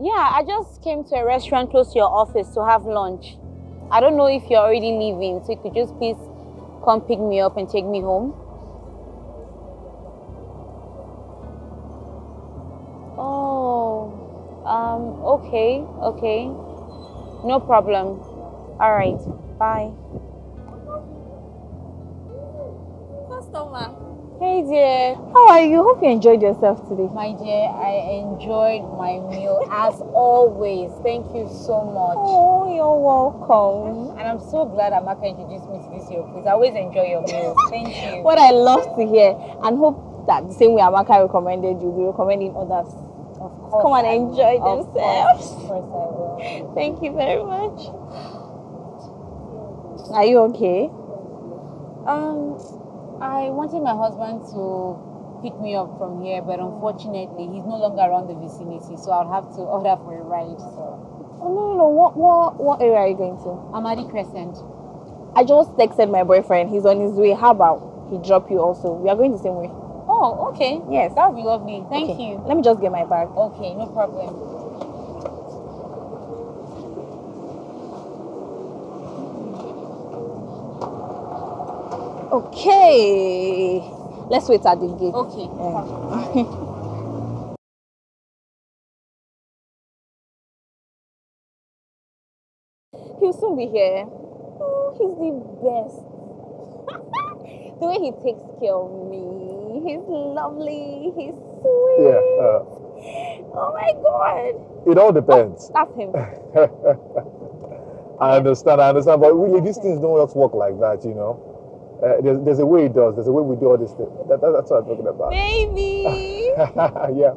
Yeah, I just came to a restaurant close to your office to have lunch. I don't know if you're already leaving, so you could just please come pick me up and take me home. Oh, okay, okay. No problem. All right, bye. Customer. Hey dear. How are you? Hope you enjoyed yourself today. My dear, I enjoyed my meal as always. Thank you so much. Oh, you're welcome. And I'm so glad Amaka introduced me to this your place. I always enjoy your meals. Thank you. What I love to hear, and hope that the same way Amaka recommended, you'll be recommending others. Of course. Come and enjoy themselves. Of course I will. Thank you very much. Are you okay? I wanted my husband to pick me up from here, but unfortunately, he's no longer around the vicinity, so I'll have to order for a ride. So. Oh no. What area are you going to? Amadi Crescent. I just texted my boyfriend. He's on his way. How about he drop you also? We are going the same way. Oh, okay. Yes. That would be lovely. Thank you. Let me just get my bag. Okay, no problem. Okay. Let's wait at the gate. Okay. He'll soon be here. Oh, he's the best. The way he takes care of me. He's lovely. He's sweet. Yeah. Oh my God. It all depends. That's him. I understand, but really these things don't just work like that, you know. There's a way it does. There's a way we do all this thing. That's what I'm talking about. Baby. Yeah.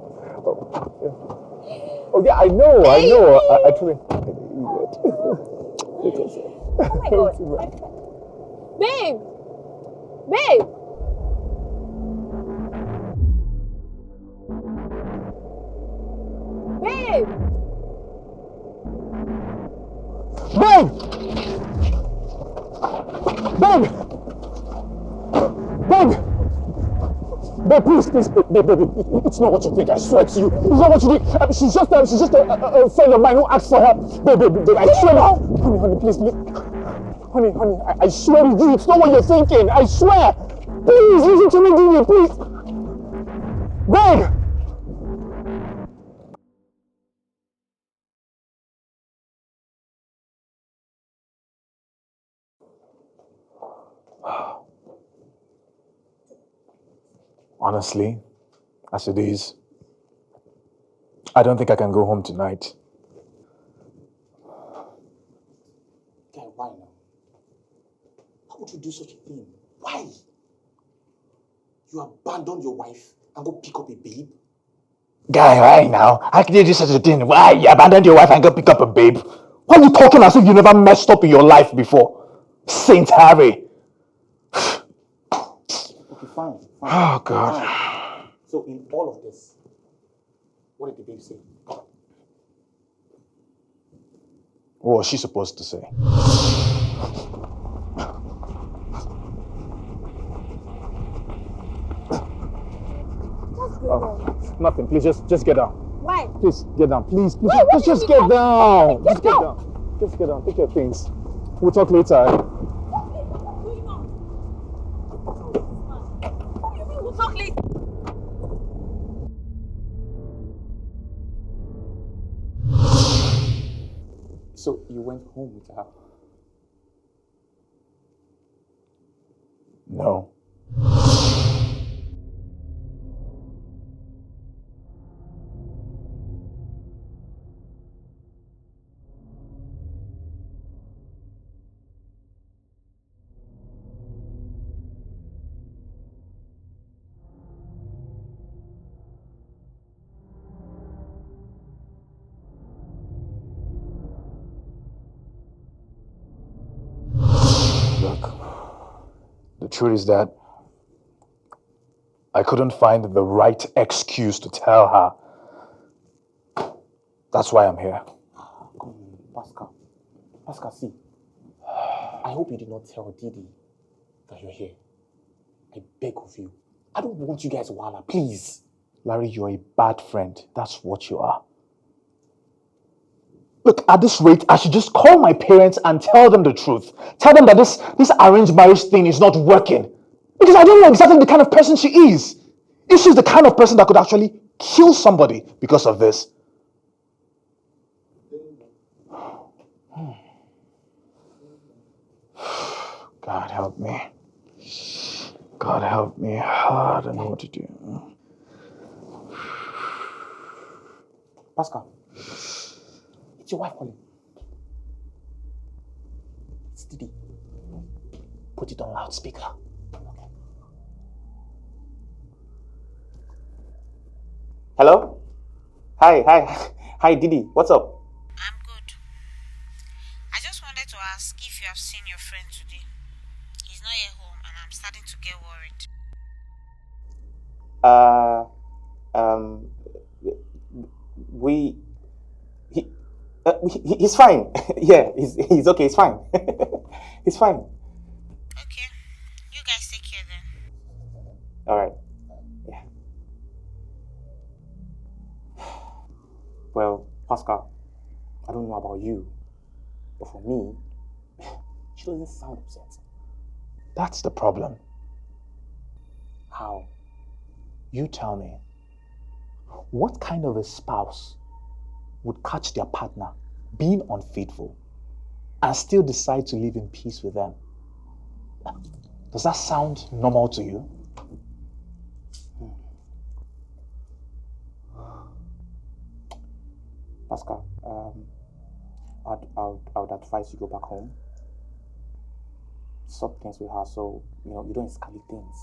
Oh yeah, I know. I truly. Oh my God. Babe. Babe. Babe. Babe! Babe! Babe! Babe, please, babe, it's not what you think, I swear to you. It's not what you think. She's just a friend of mine who asked for help. Babe, I swear now. Honey, please. Honey, I swear to you, it's not what you're thinking. I swear. Please, listen to me, Didi, please. Babe! Honestly, as it is, I don't think I can go home tonight. Guy, why now? How would you do such a thing? Why? You abandon your wife and go pick up a babe? Guy, why now? How can you do such a thing? Why? You abandoned your wife and go pick up a babe? Why are you talking as if you never messed up in your life before? Saint Harry. Okay, fine. Oh, God. Fine. So in all of this, what did the babe say? What was she supposed to say? Nothing. Please, just get down. Why? Please, get down. Please, just get down. Just get down. Just get down. Take your things. We'll talk later. We'll talk later. So you went home with her? No. Look, the truth is that I couldn't find the right excuse to tell her. That's why I'm here. Come on, Pascal, see. I hope you did not tell Didi that you're here. I beg of you. I don't want you guys to wala, please. Larry, you're a bad friend. That's what you are. Look, at this rate, I should just call my parents and tell them the truth. Tell them that this arranged marriage thing is not working. Because I don't know exactly the kind of person she is. If she's the kind of person that could actually kill somebody because of this. God help me. God help me. I don't know what to do. Pascal, it's your wife calling. It's Didi. Put it on loudspeaker. Okay. Hello? Hi, Didi. What's up? I'm good. I just wanted to ask if you have seen your friend today. He's not yet home and I'm starting to get worried. We... he's fine. Yeah, he's okay, he's fine. He's fine. Okay. You guys take care then. Alright. Yeah. Well, Pascal, I don't know about you, but for me, she doesn't sound upset. That's the problem. How? You tell me. What kind of a spouse would catch their partner being unfaithful and still decide to live in peace with them? Does that sound normal to you? Pascal, I would advise you go back home. Sort things with her so, you don't escalate things.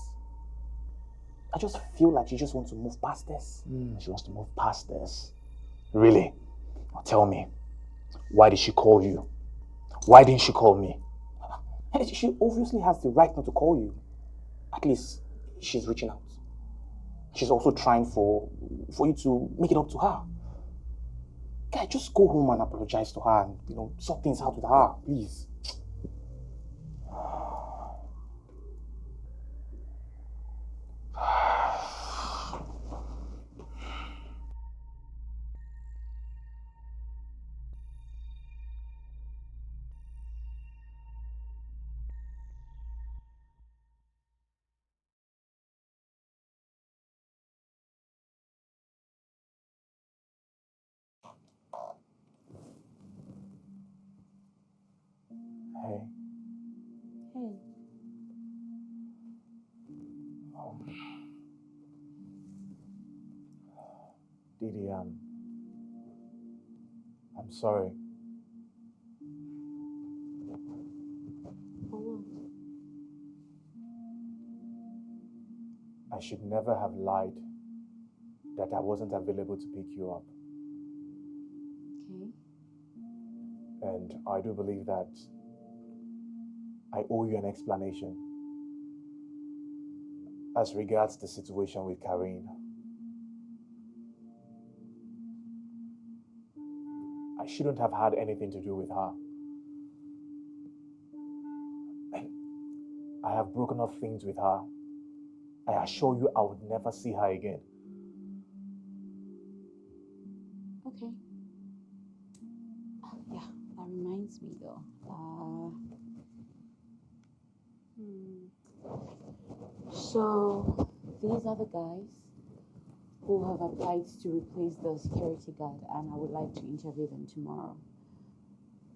I just feel like she just wants to move past this. She wants to move past this. Really? Now tell me, why did she call you? Why didn't she call me? She obviously has the right not to call you. At least she's reaching out. She's also trying for you to make it up to her. Guy, just go home and apologize to her and, sort things out with her, please. Hey. Hey. Didi, I'm sorry. For what? I should never have lied that I wasn't available to pick you up. Okay. And I do believe that I owe you an explanation as regards the situation with Karine. I shouldn't have had anything to do with her. I have broken off things with her. I assure you I would never see her again. Okay. Yeah, that reminds me though. So these are the guys who have applied to replace the security guard, and I would like to interview them tomorrow.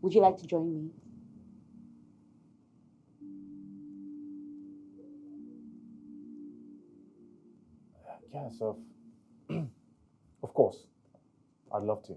Would you like to join me? Yes, of course. I'd love to.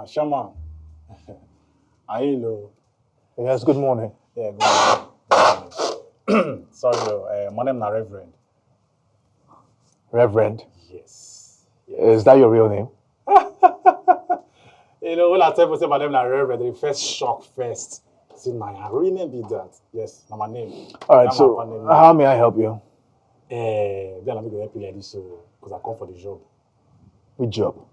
Shaman. Hello. Yes, good morning. Yeah, good morning. Sorry, my name is Reverend. Reverend? Yes. Is that your real name? You know, when I tell people say my name is Reverend, they first shock first. See, my real name be that. Yes, my name. All right, so how may I help you? Then I'm going to help you like this, so because I come for the job. Which job?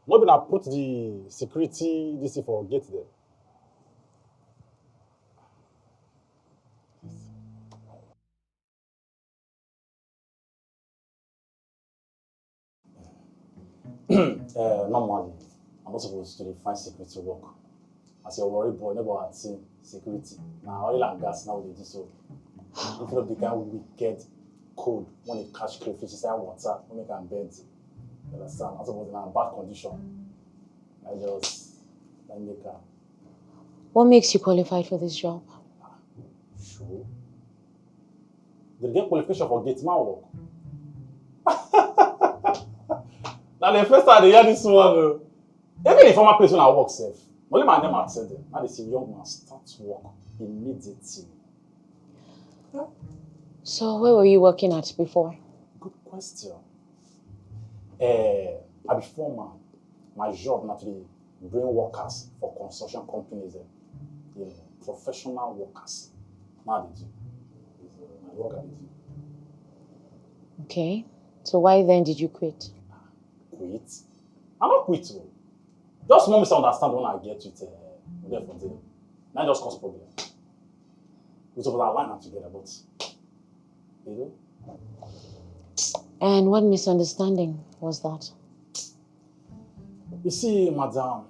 Maybe I put the security this for gate there. Normally, I'm not supposed to find security work. As a worry boy, never had seen security. Now, oil and gas now they do so. If you become wicked cold when you catch crayfish inside water, when you can bend. You understand? I'm supposed to be in a bad condition. I just make a. What makes you qualified for this job? Sure. Did you get qualification for gate man work? Now the first time they hear this one, even the former place when I work safe, only my name had said them. Now they see young man start work immediately. Yeah. So where were you working at before? Good question. I be foreman. My job now to bring workers for construction companies. You know, professional workers. Now they do. My work I do. Okay. So why then did you quit? Quit? I'm not quit. Just want me to understand when I get with there for them. Not just cause problem. We supposed to line up together, but you know. And what misunderstanding was that? You see, madam,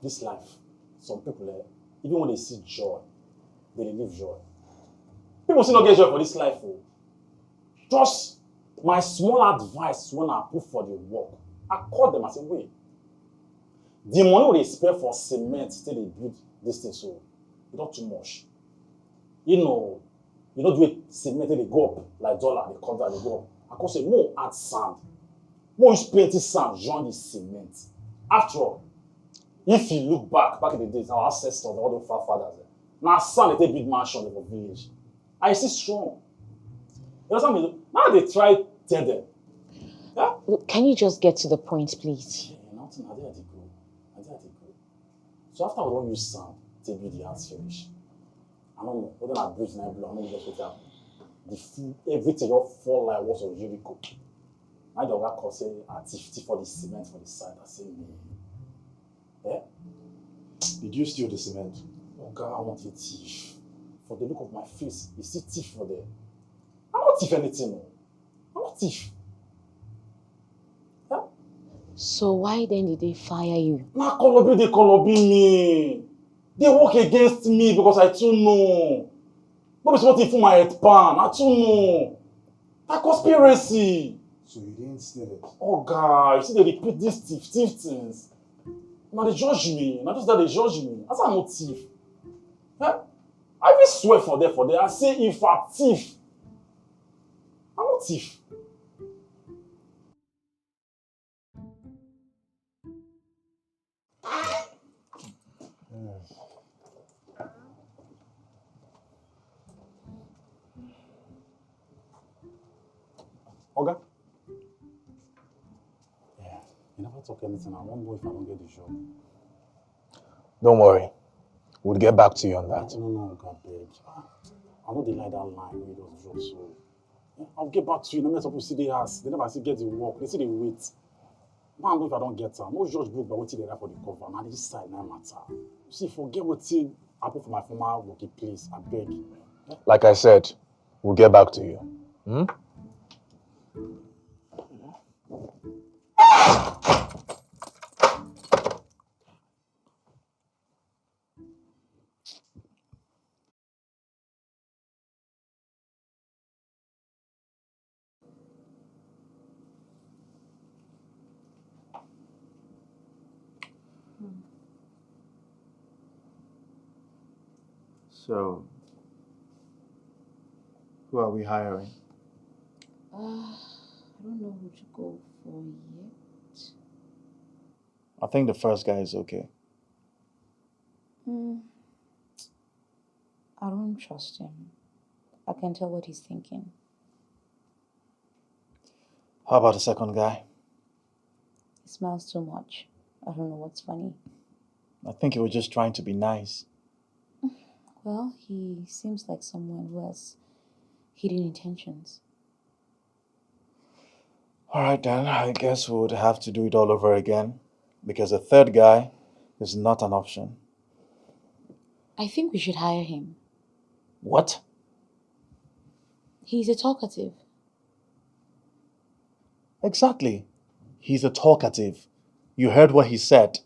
this life, some people, even when they see joy, they live joy. People still don't get joy for this life. Oh. Just my small advice when I put for the work, I call them and say, wait, the money they spend for cement till they build this thing, so it's not too much. You know do it cement till they go up like dollar, they come down, they go up. I can say more add sand. More use plenty sand, join the cement. After all, if you look back in the days, our ancestors, all the forefathers, now sand they take big mansion in the village. I see strong. You know what I mean? Now they try tell them. Yeah? Can you just get to the point, please? Yeah, nothing. I did go. So after I don't use sand, take you the house finish. I don't know. Whether I bridge now blow, I don't know just what the food, everything all fall like what of Jericho. Now the guy say activity for the cement for the side. I say me. Yeah? Did you steal the cement? Oh God, I want a thief. For the look of my face, you see thief for there. I'm not thief anything. No. I'm not thief. Yeah? So why then did they fire you? Nah, they call me. They work against me because I too know. Not be something for my head pan. I too know. That conspiracy. So you didn't steal it? Oh God, you see they repeat these thief things. Now they judge me. Not just that they judge me. That's why I'm not thief. Huh? I even swear for them. I say if I'm thief, I'm not thief. Okay. Yeah, you never talk anything. I won't know if I don't get the job. Don't worry. We'll get back to you on that. No, God beg. I know they like that line when you don't job, so yeah, I'll get back to you. No matter people see the ass, they never see get the work. They see the wait. Man, I know if I don't get her. No judge book, but what they write for the cover. Now this side now matter. See, forget what I put for my former working place. I beg. Yeah? Like I said, we'll get back to you. Hmm? So, who are we hiring? I don't know who to go for yet. I think the first guy is okay. I don't trust him. I can tell what he's thinking. How about the second guy? He smiles too much. I don't know what's funny. I think he was just trying to be nice. Well, he seems like someone who has hidden intentions. All right, then. I guess we would have to do it all over again because the third guy is not an option. I think we should hire him. What? He's a talkative. Exactly. He's a talkative. You heard what he said.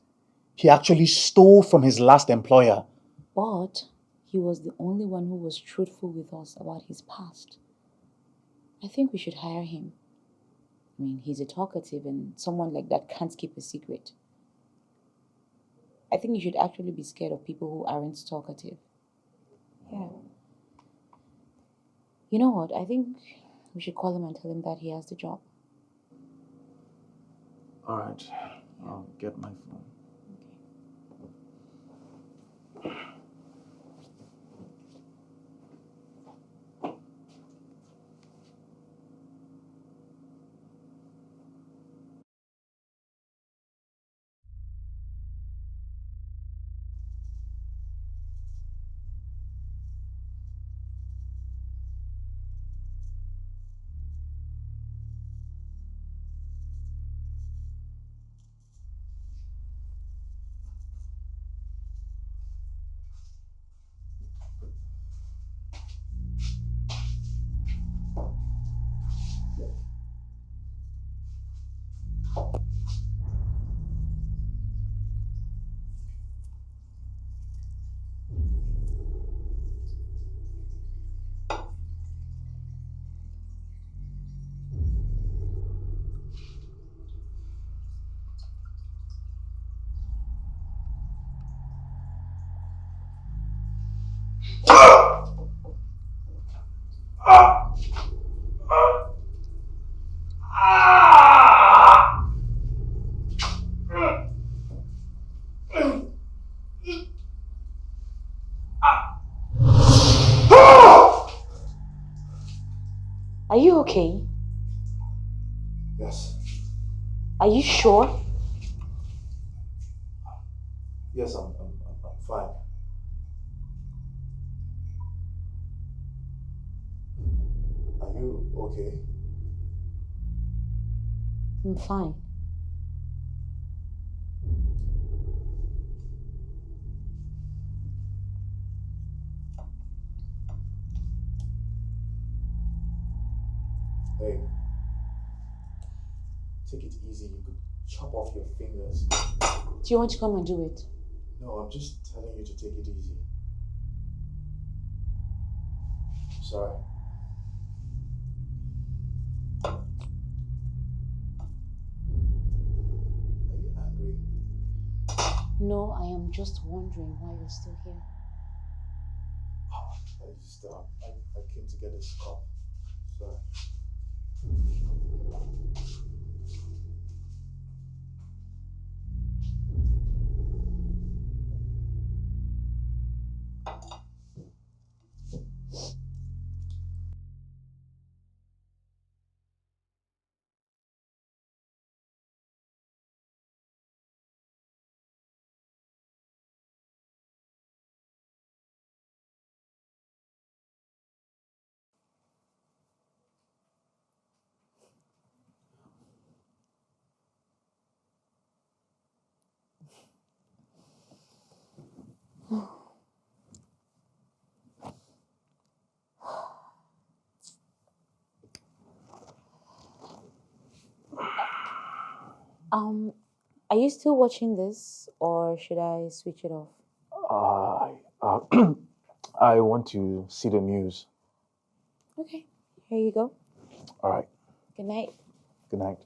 He actually stole from his last employer. But he was the only one who was truthful with us about his past. I think we should hire him. I mean, he's a talkative and someone like that can't keep a secret. I think you should actually be scared of people who aren't talkative. Yeah. You know what? I think we should call him and tell him that he has the job. All right. I'll get my phone. Are you okay? Yes. Are you sure? Yes, I'm fine. Are you okay? I'm fine. Hey, take it easy. You could chop off your fingers. Do you want to come and do it? No, I'm just telling you to take it easy. I'm sorry. Are you angry? No, I am just wondering why you're still here. I came to get this cup. Sorry. Are you still watching this or should I switch it off? I want to see the news. Okay, here you go. All right. Good night. Good night.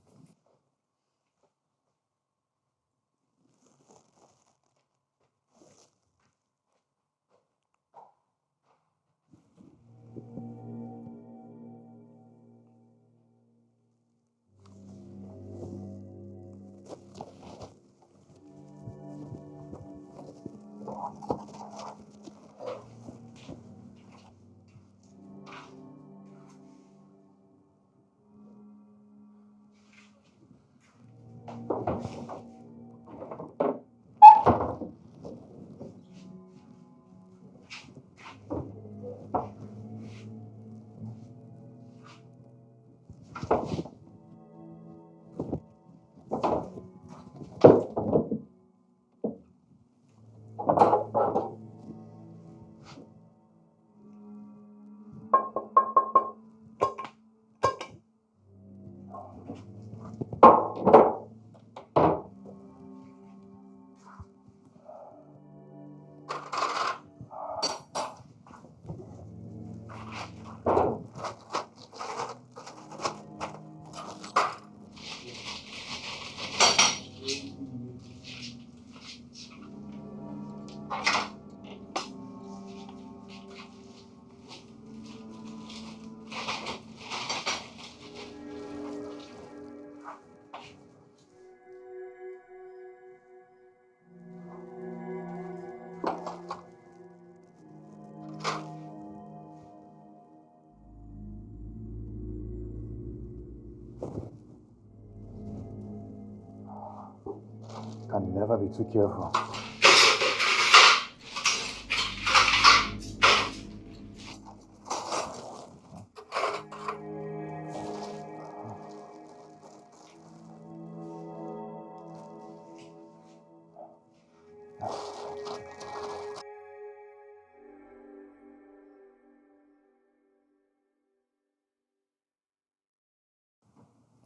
Never be too careful.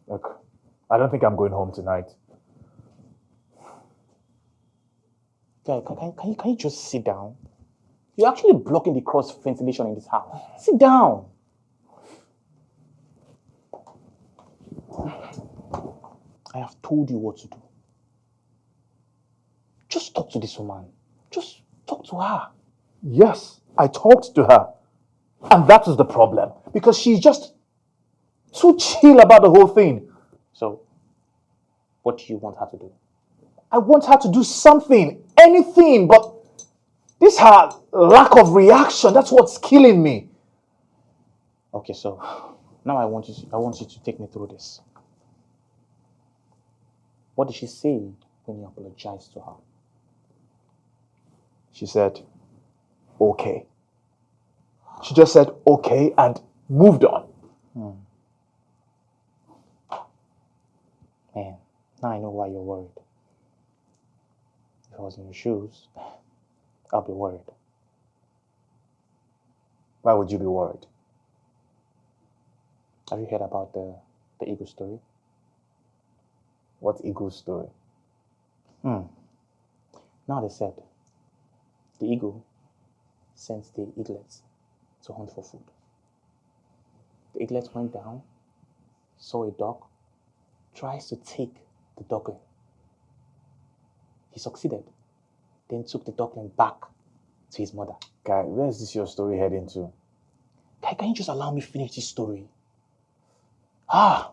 Look, I don't think I'm going home tonight. Guy, can you just sit down? You're actually blocking the cross ventilation in this house. Sit down. I have told you what to do. Just talk to this woman. Just talk to her. Yes, I talked to her. And that is the problem. Because she's just too chill about the whole thing. So, what do you want her to do? I want her to do something, anything, but this her lack of reaction, that's what's killing me. Okay, so now I want you to take me through this. What did she say when you apologized to her? She said, okay. She just said, okay, and moved on. Man, now I know why you're worried. If I was in your shoes, I'll be worried. Why would you be worried? Have you heard about the eagle story? What eagle story? Now they said the eagle sent the eaglets to hunt for food. The eaglets went down, saw a duck, tries to take the duckling. He succeeded, then took the duckling back to his mother. Guy, where is this your story heading to? Guy, can you just allow me finish this story? As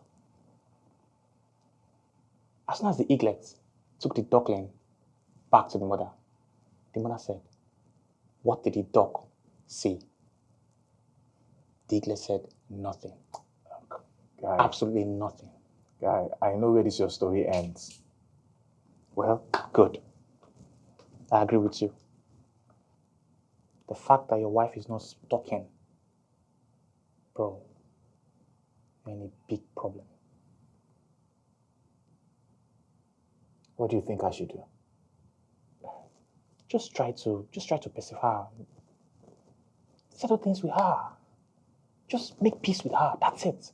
soon as the eaglets took the duckling back to the mother said, "What did the duck say?" The eaglet said, "Nothing." Guy, Absolutely nothing. Guy, I know where this your story ends. Well, good. I agree with you. The fact that your wife is not talking, bro, you're in a big problem. What do you think I should do? Just try to persevere. Settle things with her. Just make peace with her. That's it.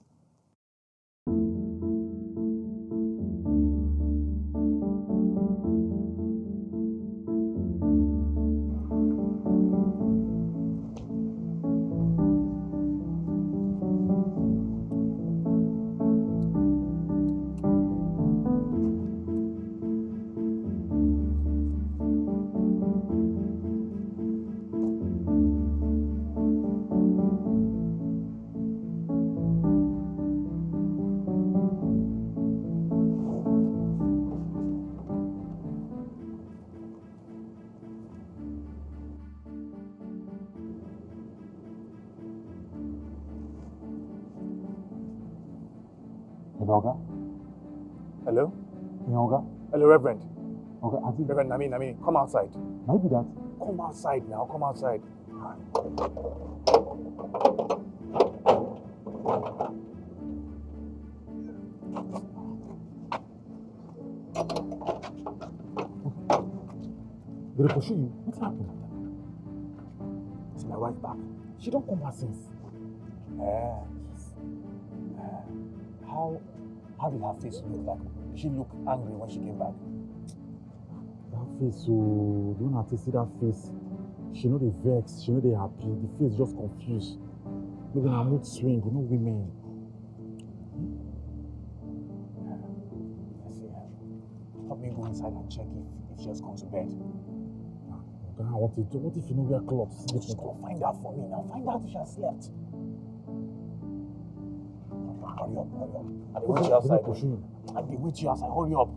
Oga? Hello? Oga? Hello, Reverend. Oga, I think Reverend Nami, come outside. maybe that. Come outside now, come outside. Did they pursue you? What happened? Is my wife back? She don't come back since. How did her face look like? Did she look angry when she came back? That face, oh, the one I see that face. She know they vex, she know they happy. The face just confused. Maybe in her mood swing, you know women. I see her. Help me go inside and check if she has gone to bed. Oga, what if you know where clothes? Just go find out for me now. Find out if she has slept. Hurry up. I did wait you outside. I did wait you outside. Hurry up.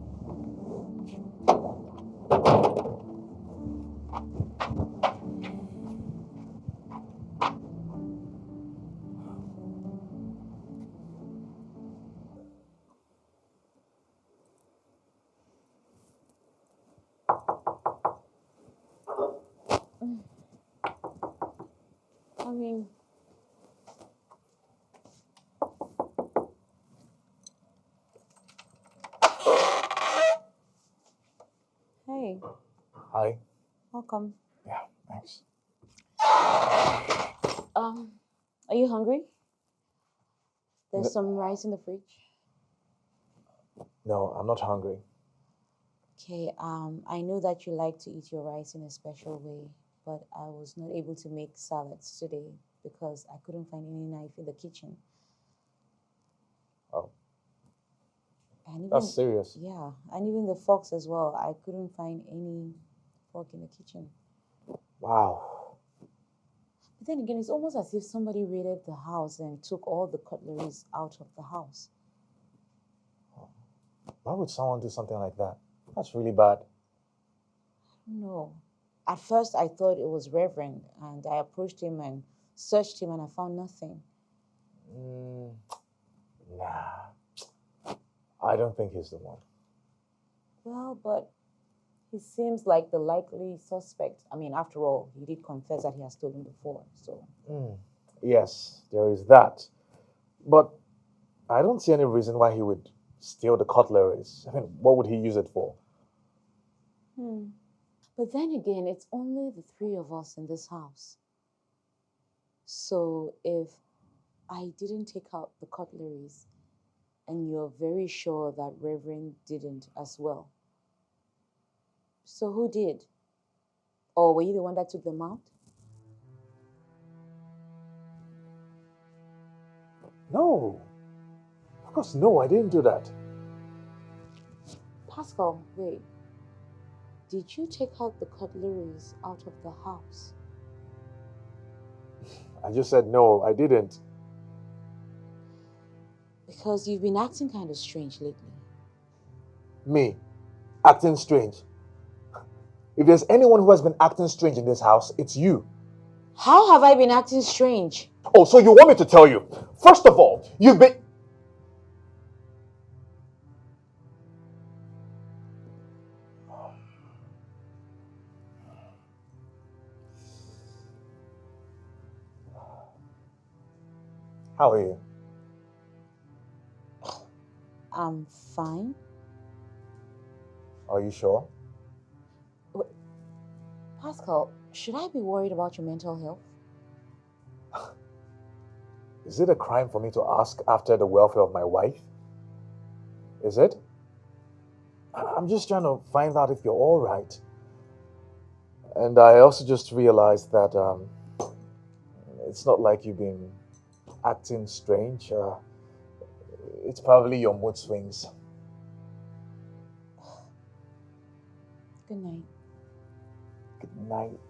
mean, hey, Hi. welcome. Yeah, thanks. Are you hungry? There's No. some rice in the fridge. No, I'm not hungry. Okay, I know that you like to eat your rice in a special way, but I was not able to make salads today because I couldn't find any knife in the kitchen. Oh, And that's even, serious. yeah, and even the forks as well. I couldn't find any fork in the kitchen. Wow. But then again, it's almost as if somebody raided the house and took all the cutleries out of the house. Why would someone do something like that? That's really bad. No. At first, I thought it was Reverend, and I approached him and searched him, and I found nothing. Nah. I don't think he's the one. Well, but he seems like the likely suspect. I mean, after all, he did confess that he has stolen before, so. Yes, there is that. But I don't see any reason why he would steal the cutleries. I mean, what would he use it for? But then again, it's only the three of us in this house. So if I didn't take out the cutleries, and you're very sure that Reverend didn't as well, so who did? Or were you the one that took them out? No. Of course, no, I didn't do that. Pascal, wait. Did you take out the cutleries out of the house? I just said no, I didn't. Because you've been acting kind of strange lately. Me, acting strange. If there's anyone who has been acting strange in this house, it's you. How have I been acting strange? Oh, so you want me to tell you? First of all, you've been... How are you? I'm fine. Are you sure? Pascal, should I be worried about your mental health? Is it a crime for me to ask after the welfare of my wife? Is it? I'm just trying to find out if you're all right. And I also just realized that it's not like you've been acting strange. It's probably your mood swings. Good night. Good night.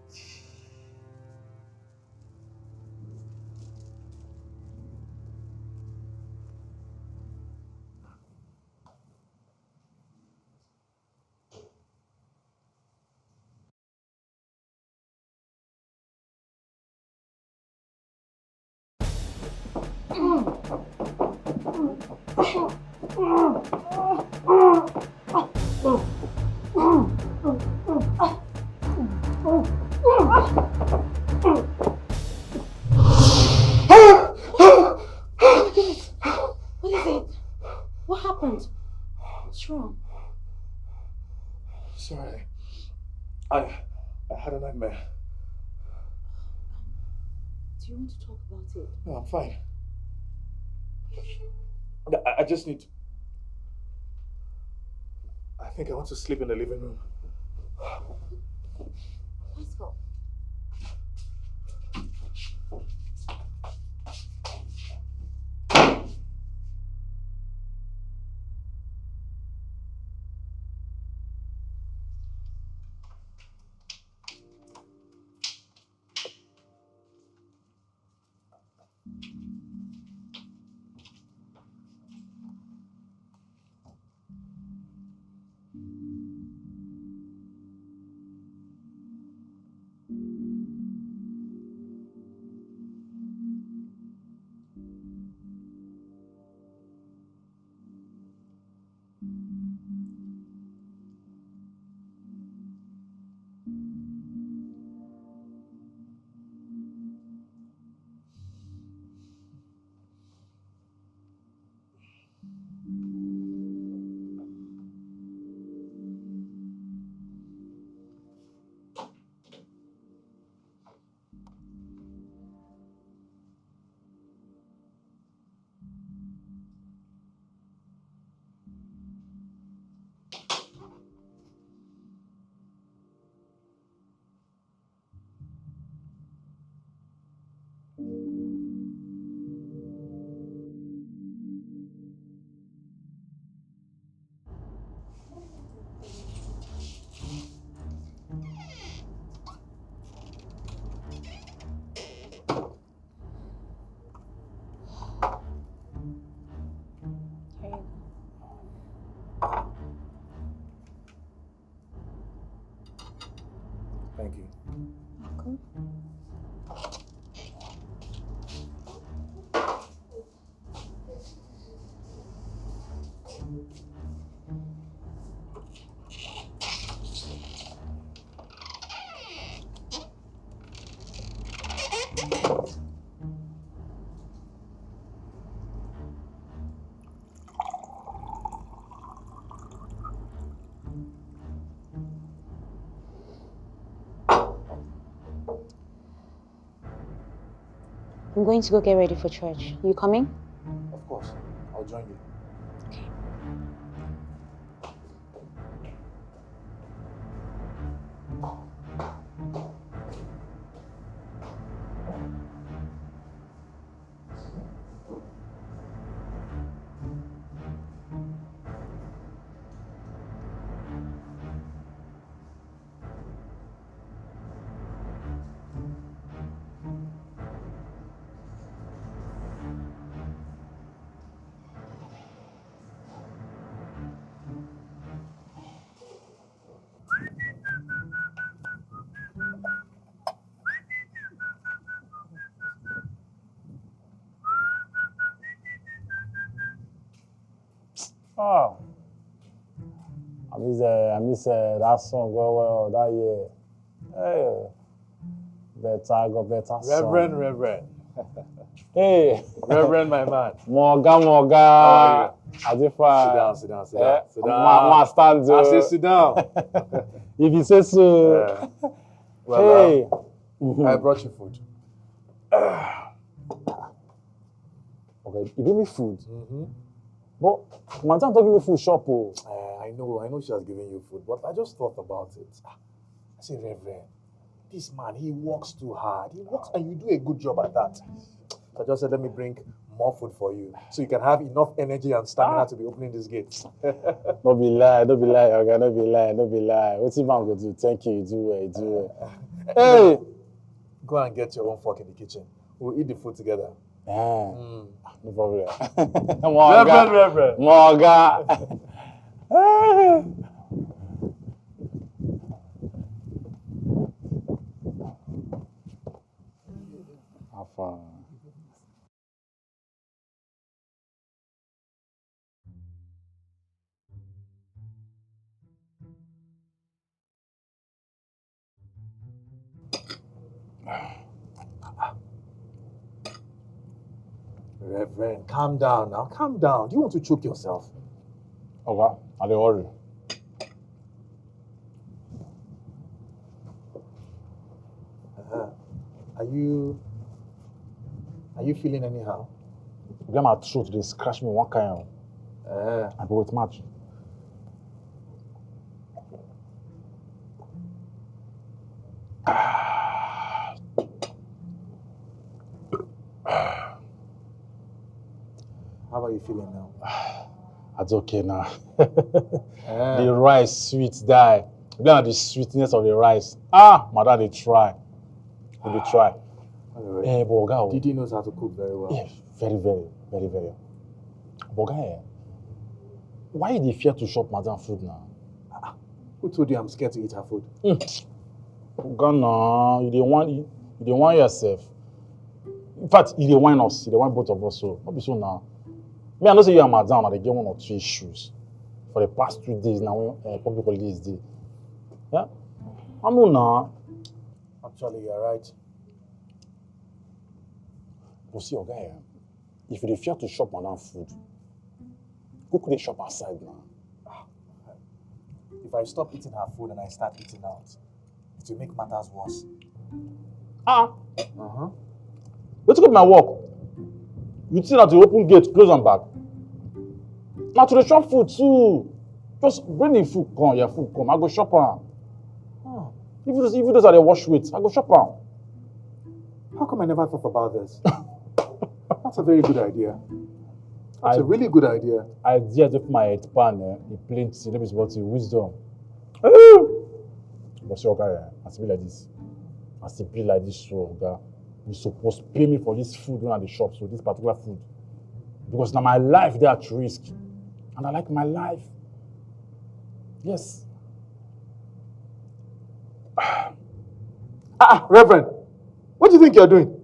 What is it? What happened? What's wrong? Sorry. I had a nightmare. Do you want to talk about it? No, I'm fine. I just need... I think I want to sleep in the living room. Let's go. I'm going to go get ready for church. You coming? Of course. I'll join you. Okay. Oh. I miss that song go well that year. Hey. Better go better song. Reverend. Hey. Reverend, my man. Moga. How are you? Adifa. Sit down. Ma stand. I say sit down. If you say so. Well, hey. I brought you food. Okay, you give me food. But Madam don't give me food shop. Oh. I know she has given you food, but I just thought about it. I say, Reverend, this man, he works too hard. He works, and you do a good job at that. So I just said, let me bring more food for you, so you can have enough energy and stamina to be opening this gate. Don't be lie, okay, don't be lie. What's the man go do? Thank you, you do it. Hey! Go and get your own fork in the kitchen. We'll eat the food together. No problem. Reverend. Moga. Have fun. Reverend, calm down now. Calm down. Do you want to choke yourself? Okay, I dey worry. Are you feeling anyhow? Get my throat, they scratch me one kind. I go with match. How are you feeling now? That's okay now. The rice sweet die. Look at the sweetness of the rice. Madam, they try. They try. Anyway, Boga. Didi knows how to cook very well. Yeah, very. Boga, why do you fear to shop Madam food now? Who told you I'm scared to eat her food? Boga, no. You don't want yourself. In fact, you don't want us. You don't want both of us. So, not be so now. Me, I know say you and Madam, they get one or two issues for the past 2 days now. Public holiday is day. Yeah, I know now. Actually, you're right. You see, okay, if you fear to shop Madam food, who could they shop outside now? If I stop eating her food and I start eating out, it will make matters worse. Let's go to my work. You see that the open gate, close and back. Now to the shop food too. Just bring the food, come, your food come. I go shop her. If those are the wash weights, I go shop her. How come I never thought about this? That's a very good idea. That's a really good idea. Ideas of my head pan, the plenty, let me see what wisdom. But see, okay, I still be like this. I still be like this, so okay. You supposed to pay me for this food when at the shop, so this particular food. Because now my life they at risk. And I like my life. Yes. Reverend, what do you think you're doing?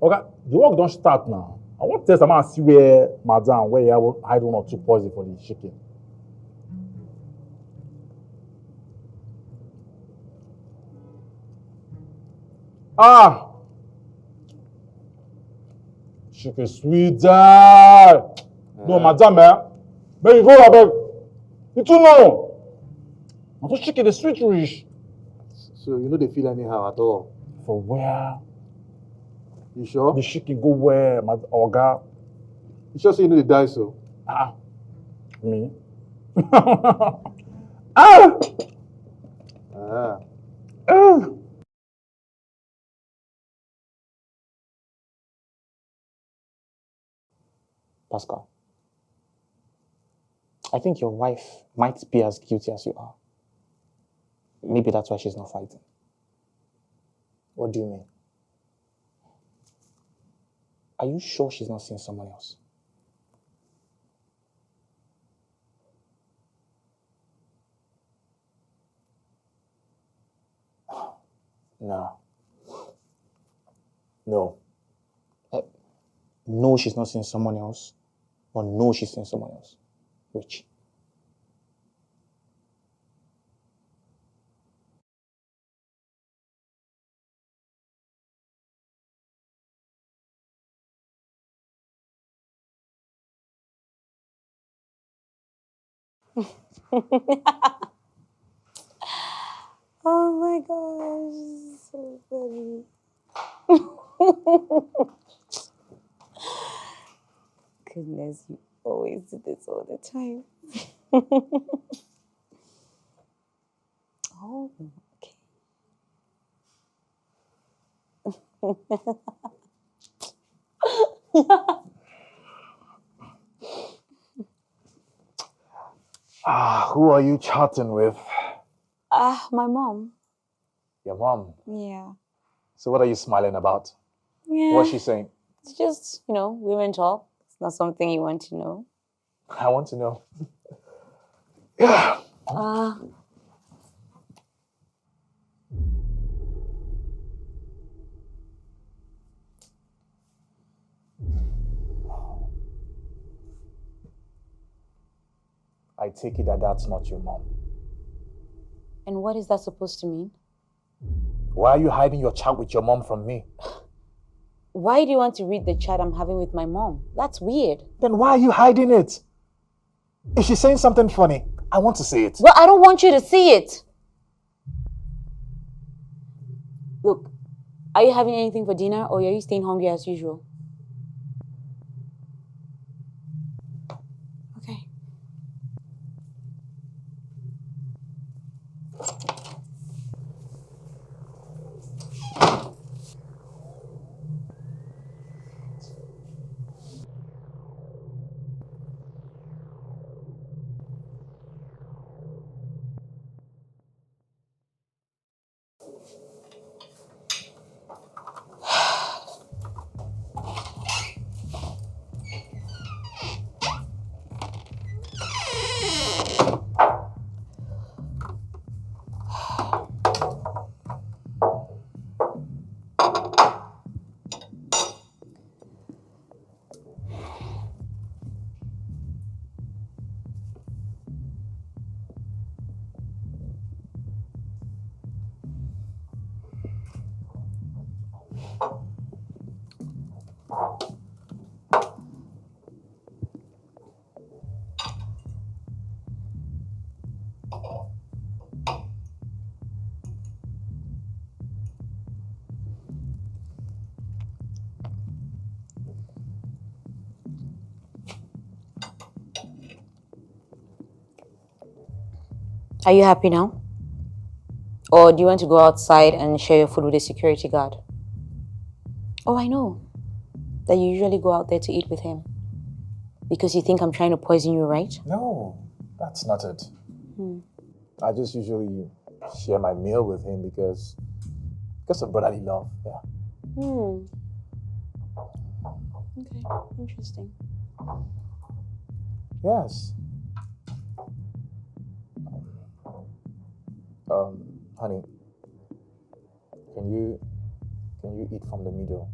Okay, the work don't start now. I want to test and see where Madam, where you hide 1 or 2 poison for the chicken. Chicken sweet die. No, Madam, may you go abeg. You too know. I thought chicken is sweet rich. So you know they feel anyhow at all? For where You sure? The shit can go where, my Oga. You sure say you know the die so? Me? Ah! Ah. Ah! Pascal, I think your wife might be as guilty as you are. Maybe that's why she's not fighting. What do you mean? Are you sure she's not seeing someone else? No. No. No, she's not seeing someone else. Or no, she's seeing someone else. Which? Oh my gosh, so funny. Goodness, you always do this all the time. Oh, okay. Who are you chatting with? My mom. Your mom. Yeah. So what are you smiling about? Yeah. What's she saying? It's just, women talk. It's not something you want to know. I want to know. Yeah. I take it that that's not your mom. And what is that supposed to mean? Why are you hiding your chat with your mom from me? Why do you want to read the chat I'm having with my mom? That's weird. Then why are you hiding it? If she's saying something funny, I want to see it. Well, I don't want you to see it. Look, are you having anything for dinner or are you staying hungry as usual? Okay. Are you happy now? Or do you want to go outside and share your food with a security guard? Oh, I know that you usually go out there to eat with him. Because you think I'm trying to poison you, right? No, that's not it. I just usually share my meal with him because of brotherly love. Yeah. Okay, interesting. Yes. Honey, can you eat from the middle?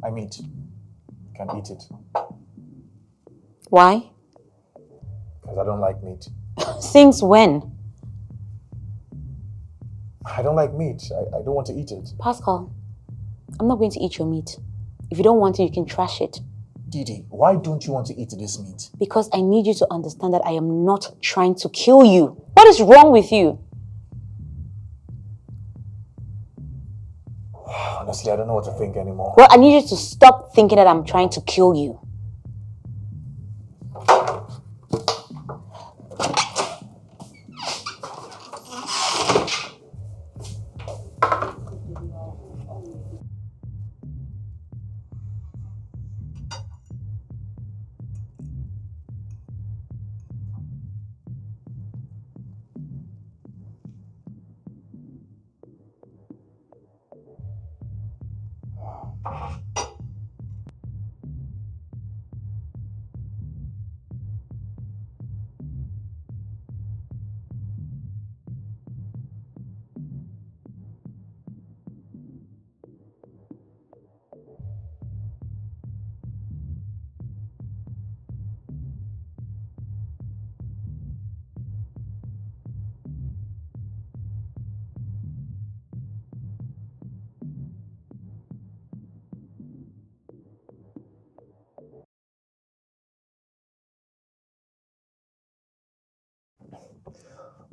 I mean, you can eat it. Why? Because I don't like meat. Since when? I don't like meat. I don't want to eat it. Pascal, I'm not going to eat your meat. If you don't want it, you can trash it. Didi, why don't you want to eat this meat? Because I need you to understand that I am not trying to kill you. What is wrong with you? Honestly, I don't know what to think anymore. Well, I need you to stop thinking that I'm trying to kill you.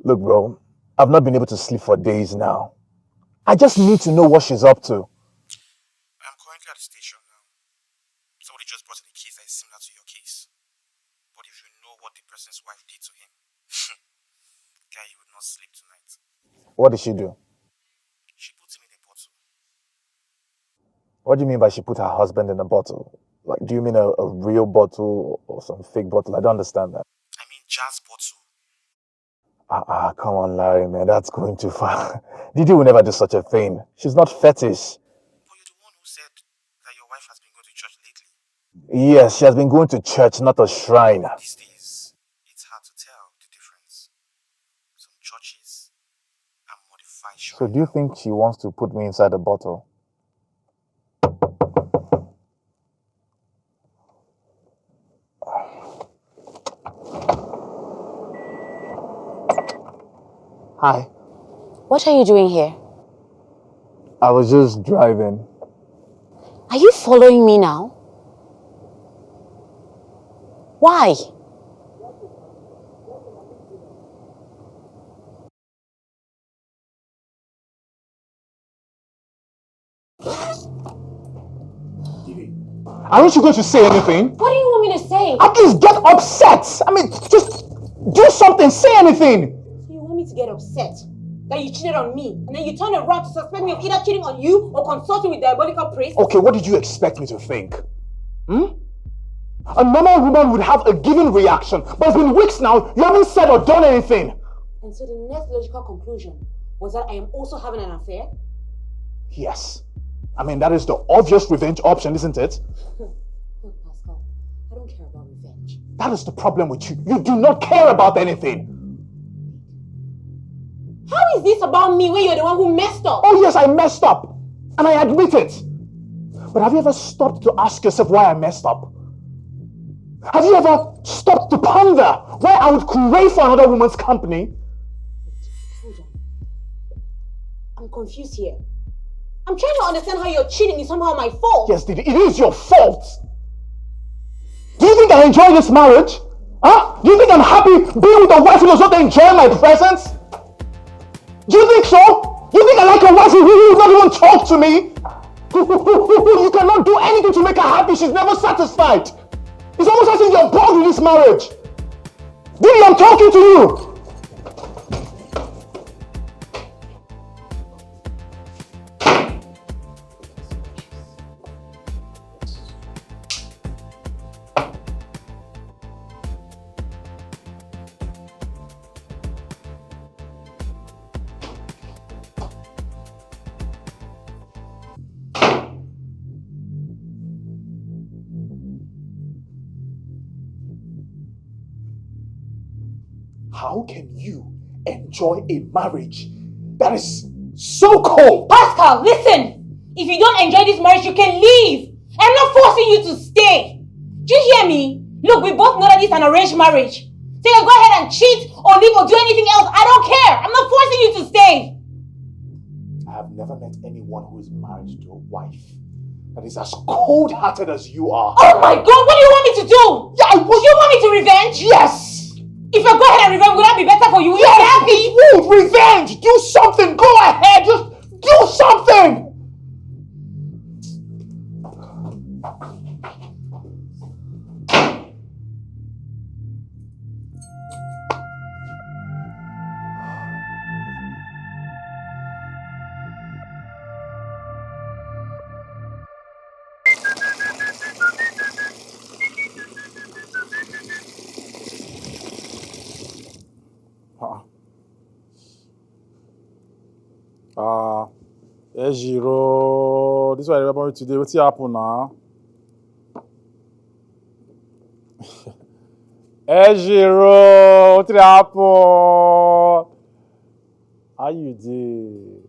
Look, bro, I've not been able to sleep for days now. I just need to know what she's up to. I'm currently at the station now. Somebody just brought in a case that is similar to your case. But if you know what the person's wife did to him, guy, you would not sleep tonight. What did she do? She put him in a bottle. What do you mean by she put her husband in a bottle? Like, do you mean a real bottle or some fake bottle? I don't understand that. I mean, jazz bottle. Come on, Larry, man, that's going too far. Didi will never do such a thing. She's not fetish. But you're the one who said that your wife has been going to church lately. Yes, she has been going to church, not a shrine. These days, it's hard to tell the difference. Some churches are modified shrines. So do you think she wants to put me inside a bottle? Hi. What are you doing here? I was just driving. Are you following me now? Why? Aren't you going to say anything? What do you want me to say? At least get upset. I mean, just do something, say anything. So you want me to get upset that you cheated on me and then you turn around to suspect me of either cheating on you or consulting with diabolical priest? Okay, what did you expect me to think? A normal woman would have a given reaction, but it's been weeks now, you haven't said or done anything. And so the next logical conclusion was that I am also having an affair? Yes. I mean, that is the obvious revenge option, isn't it? Look, Pascal, I don't care about revenge. That is the problem with you. You do not care about anything. How is this about me when you're the one who messed up? Oh yes, I messed up. And I admit it. But have you ever stopped to ask yourself why I messed up? Have you ever stopped to ponder why I would crave for another woman's company? Hold on. I'm confused here. I'm trying to understand how your cheating is somehow my fault. Yes, Didi, it is your fault. Do you think I enjoy this marriage? Huh? Do you think I'm happy being with a wife who does not enjoy my presence? Do you think so? You think I like a wife who will not even talk to me? You cannot do anything to make her happy. She's never satisfied. It's almost as if you're bored with this marriage. Didi, I'm talking to you. How can you enjoy a marriage that is so cold? Pascal, listen! If you don't enjoy this marriage, you can leave! I'm not forcing you to stay! Do you hear me? Look, we both know that an arranged marriage. So you can go ahead and cheat or leave or do anything else. I don't care. I'm not forcing you to stay. I have never met anyone who is married to a wife that is as cold-hearted as you are. Oh my God, what do you want me to do? Yeah, Would you want me to revenge? Yes! If I go ahead and revenge, would that be better for you? Would you be happy? Would revenge! Do something! Go ahead! Just do something! Ejiro, this is what I remember today. What's happening now? Ejiro, what's happening? How you doing?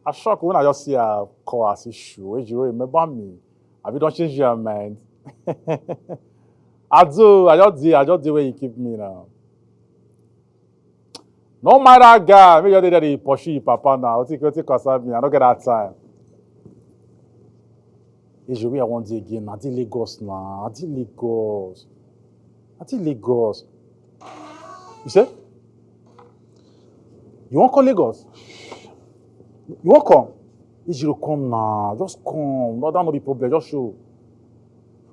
I shock when I just see a call as issue. Ejiro, remember me? Have you don't change your mind? I just do where you keep me now. No matter guy, make your day that he pursue your papa now. What you concern me? I don't get that time. Ejiro, I want to again. I did Lagos now. I did Lagos. You say? You want to come Lagos? You want to come? Ejiro, come now. Just come. No, that no be problem. Just show.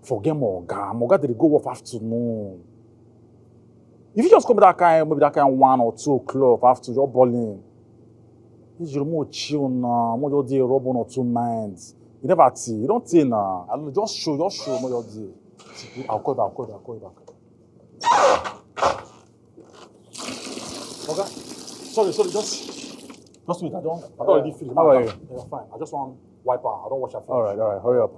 Forget Moga. Moga did go off afternoon. If you just come that kind, maybe that kind 1 or 2 o'clock after you're balling. Ejiro, more chill now. More your day, rub 1 or 2 minds. You never see. You don't see now. I don't know. Just show. More your day. I'll call you back. Okay. Sorry. Just wait. I don't already feel it. How are you? Yeah, fine. I just want wipe out. I don't wash your face. All right. Hurry up.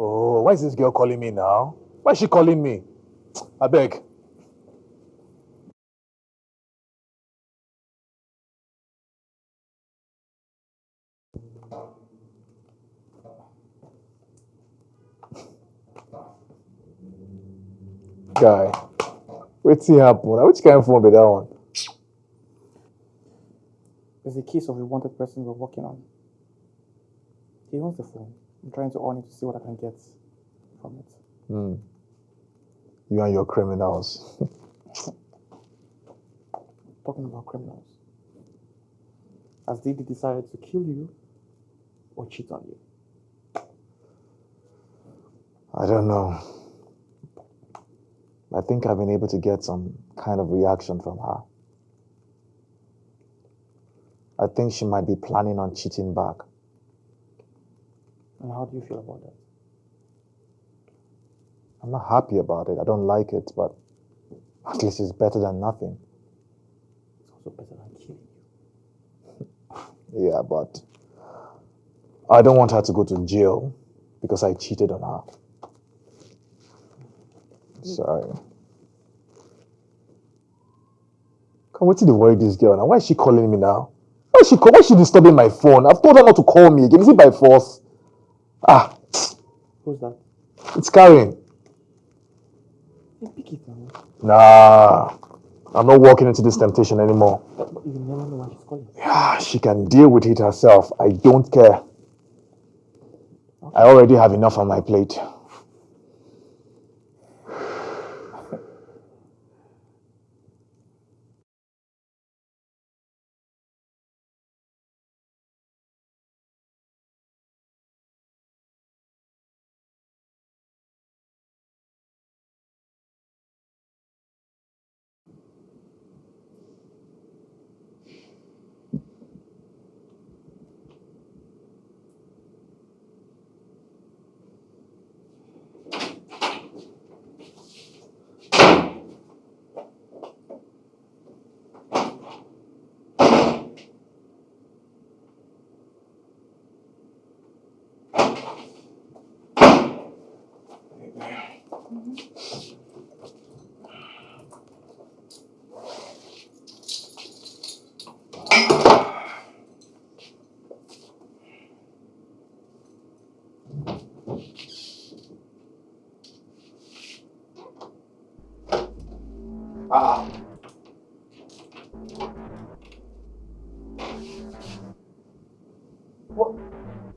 Oh, why is this girl calling me now? Why is she calling me? I beg. Guy, what's happen? Which kind of phone be that one? It's the case of a wanted person we're working on. He owns the phone. I'm trying to own it to see what I can get from it. You and your criminals. Talking about criminals. Has they decided to kill you or cheat on you? I don't know. I think I've been able to get some kind of reaction from her. I think she might be planning on cheating back. And how do you feel about that? I'm not happy about it. I don't like it, but at least it's better than nothing. It's also better than killing Yeah, but I don't want her to go to jail because I cheated on her. Sorry. Come, what's the worry this girl now? Why is she calling me now? Why is she disturbing my phone? I've told her not to call me again. Is it by force? you. Who's that? It's Karen. Hey, pick it now. Nah, I'm not walking into this temptation anymore. But you never know why she's calling. Yeah, she can deal with it herself. I don't care. Okay. I already have enough on my plate.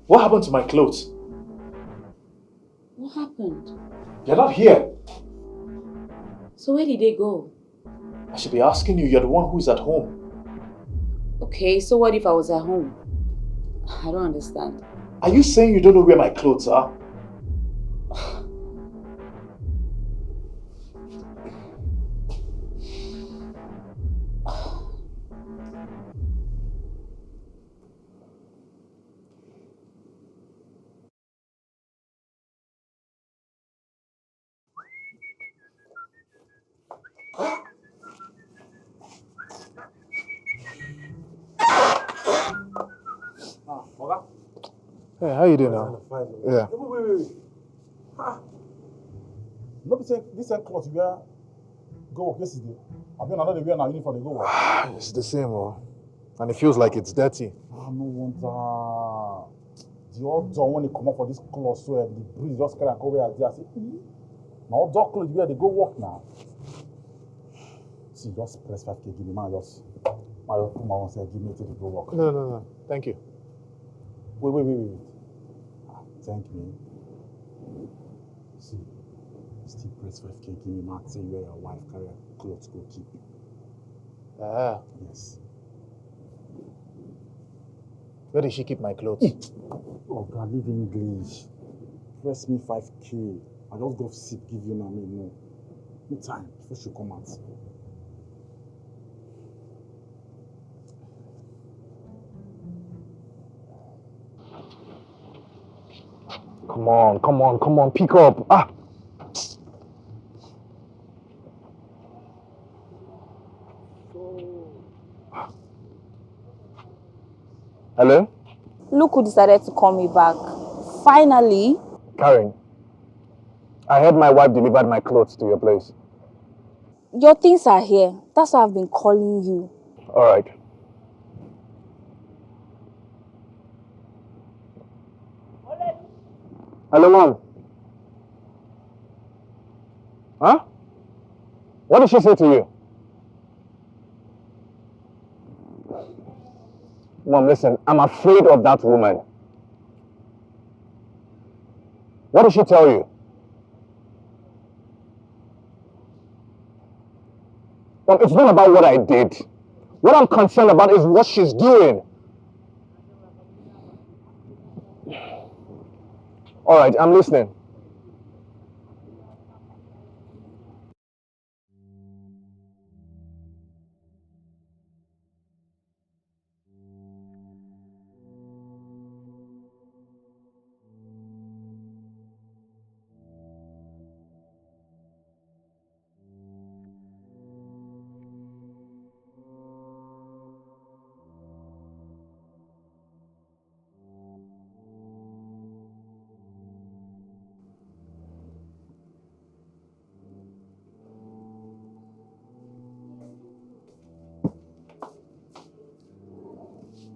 What happened to my clothes? What happened? They're not here. So where did they go? I should be asking you. You're the one who's at home. Okay, so what if I was at home? I don't understand. Are you saying you don't know where my clothes are? Hey, how you doing now? Yeah. Wait. No be say this same cloth you wear go work yesterday. I mean another wear now uniform they go work. It's the same, and it feels like it's dirty. I no wonder. The old door when they come up for this cloth so the breeze just carry and go where I say, my old dog clothes where they go work now. See, just press 5K, give me man, just my put my one say give me till they go work. No. Thank you. Wait. Thank me. See, still press 5K, give me man, say where your wife carry her clothes go keep. Yes. Where did she keep my clothes? Oh God, leave English. Press me 5K. I just go sip, give you now, me no time before she come out. Come on, pick up. Hello? Look who decided to call me back. Finally. Karen, I heard my wife delivered my clothes to your place. Your things are here. That's why I've been calling you. All right. Hello, Mom. Huh? What did she say to you? Mom, listen, I'm afraid of that woman. What did she tell you? Mom, it's not about what I did. What I'm concerned about is what she's doing. All right, I'm listening.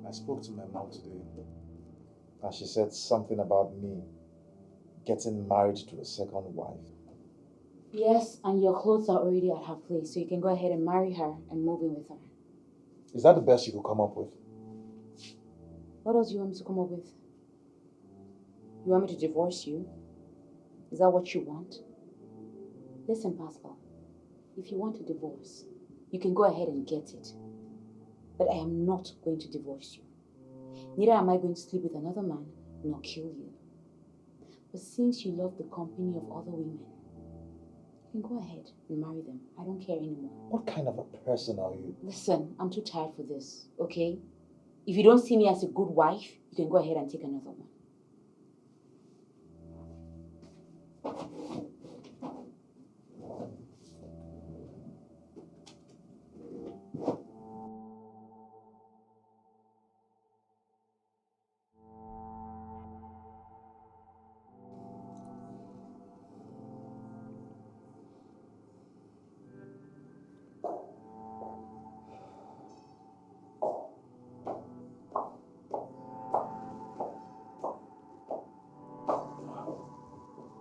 I spoke to my mom today, and she said something about me getting married to a second wife. Yes, and your clothes are already at her place, so you can go ahead and marry her and move in with her. Is that the best you could come up with? What else do you want me to come up with? You want me to divorce you? Is that what you want? Listen, Pascal, if you want a divorce, you can go ahead and get it. But I am not going to divorce you. Neither am I going to sleep with another man nor kill you. But since you love the company of other women, you can go ahead and marry them. I don't care anymore. What kind of a person are you? Listen, I'm too tired for this, okay? If you don't see me as a good wife, you can go ahead and take another one.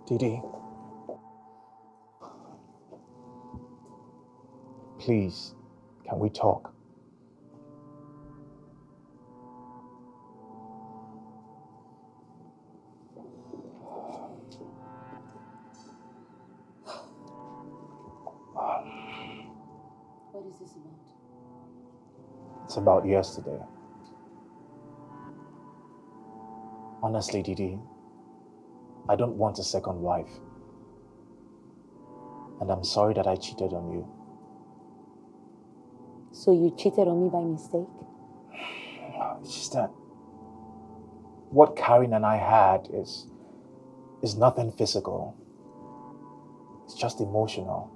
Didi, please, can we talk? What is this about? It's about yesterday. Honestly, Didi, I don't want a second wife. And I'm sorry that I cheated on you. So you cheated on me by mistake? It's just that what Karen and I had is nothing physical. It's just emotional.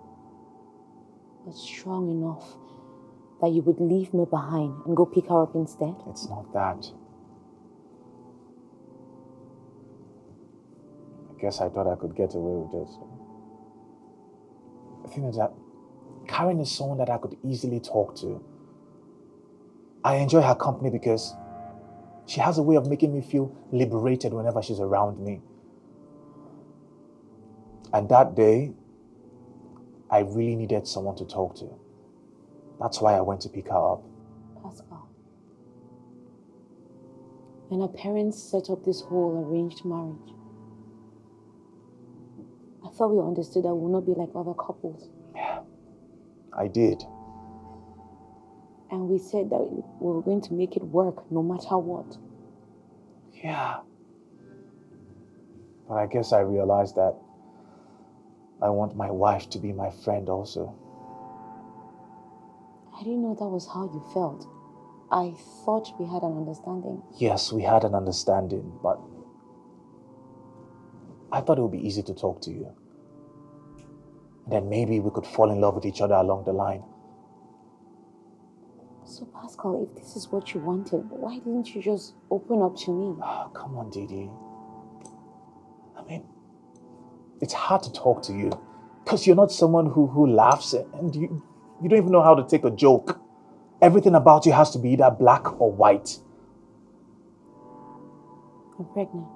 But strong enough that you would leave me behind and go pick her up instead? It's not that. I guess I thought I could get away with it. The thing is that Karen is someone that I could easily talk to. I enjoy her company because she has a way of making me feel liberated whenever she's around me. And that day, I really needed someone to talk to. That's why I went to pick her up. Pascal, when her parents set up this whole arranged marriage, I thought we understood that we would not be like other couples. Yeah, I did. And we said that we were going to make it work no matter what. Yeah. But I guess I realized that I want my wife to be my friend also. I didn't know that was how you felt. I thought we had an understanding. Yes, we had an understanding, but I thought it would be easy to talk to you. Then maybe we could fall in love with each other along the line. So Pascal, if this is what you wanted, why didn't you just open up to me? Oh, come on, Didi. I mean, it's hard to talk to you because you're not someone who laughs and you don't even know how to take a joke. Everything about you has to be either black or white. I'm pregnant.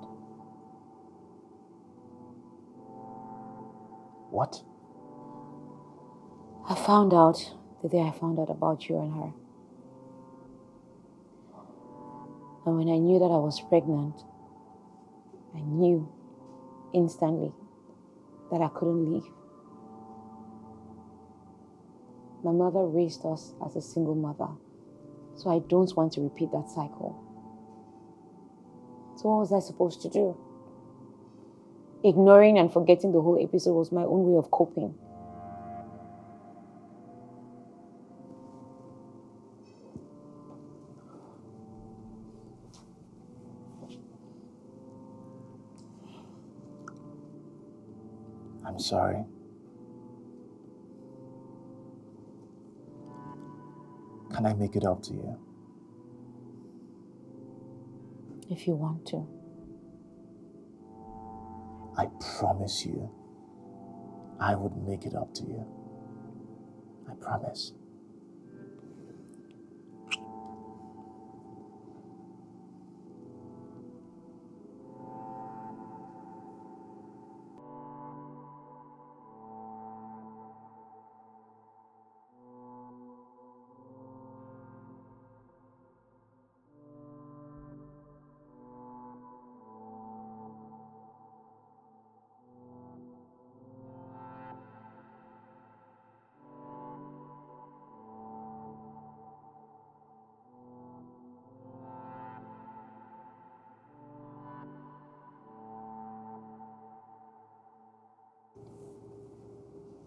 What? I found out the day I found out about you and her. And when I knew that I was pregnant, I knew instantly that I couldn't leave. My mother raised us as a single mother, so I don't want to repeat that cycle. So what was I supposed to do? Ignoring and forgetting the whole episode was my own way of coping. I'm sorry. Can I make it up to you? If you want to. I promise you, I would make it up to you. I promise.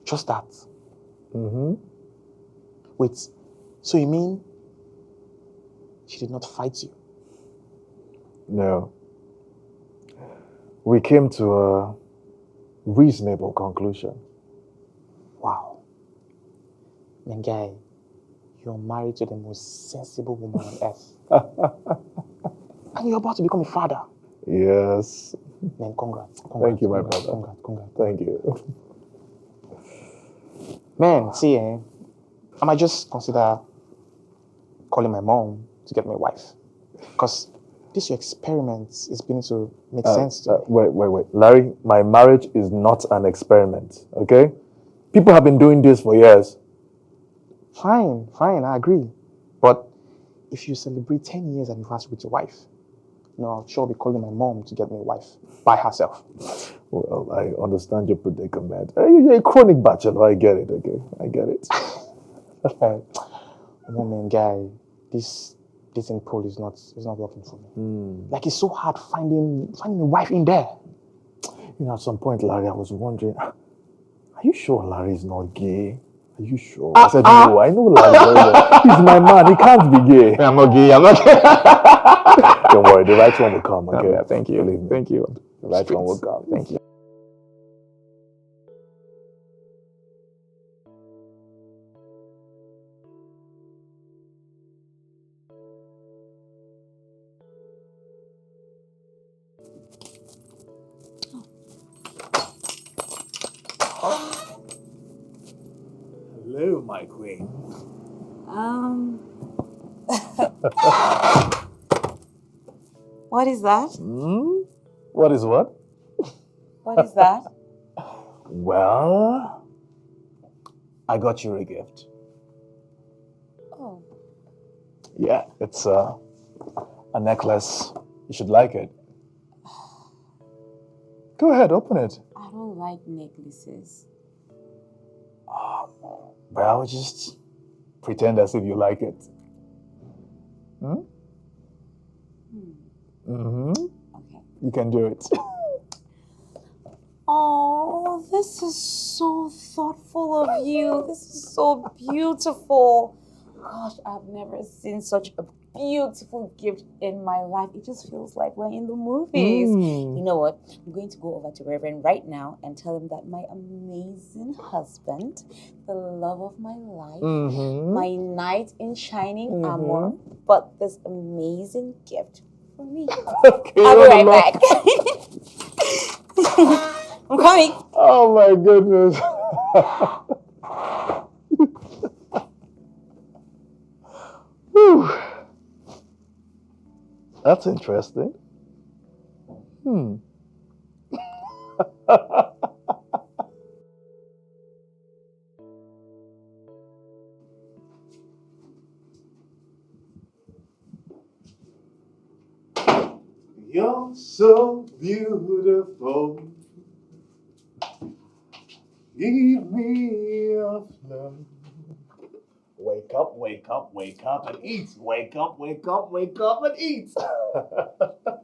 Just that. Mm-hmm. Wait, so you mean she did not fight you? No. We came to a reasonable conclusion. Wow. Man, guy, you're married to the most sensible woman on earth. And you're about to become a father. Yes. Man, congrats. Thank you, my brother. Congrats. Thank you. Man, see, I might just consider calling my mom to get my wife. Because this your experiment is beginning to make sense to me. Wait. Larry, my marriage is not an experiment, okay? People have been doing this for years. Fine, I agree. But if you celebrate 10 years anniversary with your wife, I'll sure be calling my mom to get me a wife by herself. Well, I understand your predicament. You're a chronic bachelor. I get it, okay? I get it. Man, guy, this in pool is not working for me. Like it's so hard finding a wife in there. You know, at some point, Larry, I was wondering, are you sure Larry is not gay? Are you sure? I said, no, I know Larry very well. He's my man. He can't be gay. I'm not gay. I'm not gay. Don't worry, the right one will come, okay? Yeah, thank you. Believe me. Thank you. The right one will come. Thank you. Hello, my queen. What is that? What is what? What is that? Well, I got you a gift. Oh. Yeah, it's a necklace. You should like it. Go ahead, open it. I don't like necklaces. Well, just pretend as if you like it. Okay. You can do it. Oh, this is so thoughtful of you. This is so beautiful. Gosh, I've never seen such a beautiful gift in my life. It just feels like we're in the movies. You know what? I'm going to go over to Reverend right now and tell him that my amazing husband, the love of my life, my knight in shining armor, bought this amazing gift for me. Okay, I'll be right back. I'm coming. Oh my goodness. Whew. That's interesting. You're so beautiful. Give me a flow. Wake up, wake up, wake up and eat. Wake up, wake up, wake up and eat. What are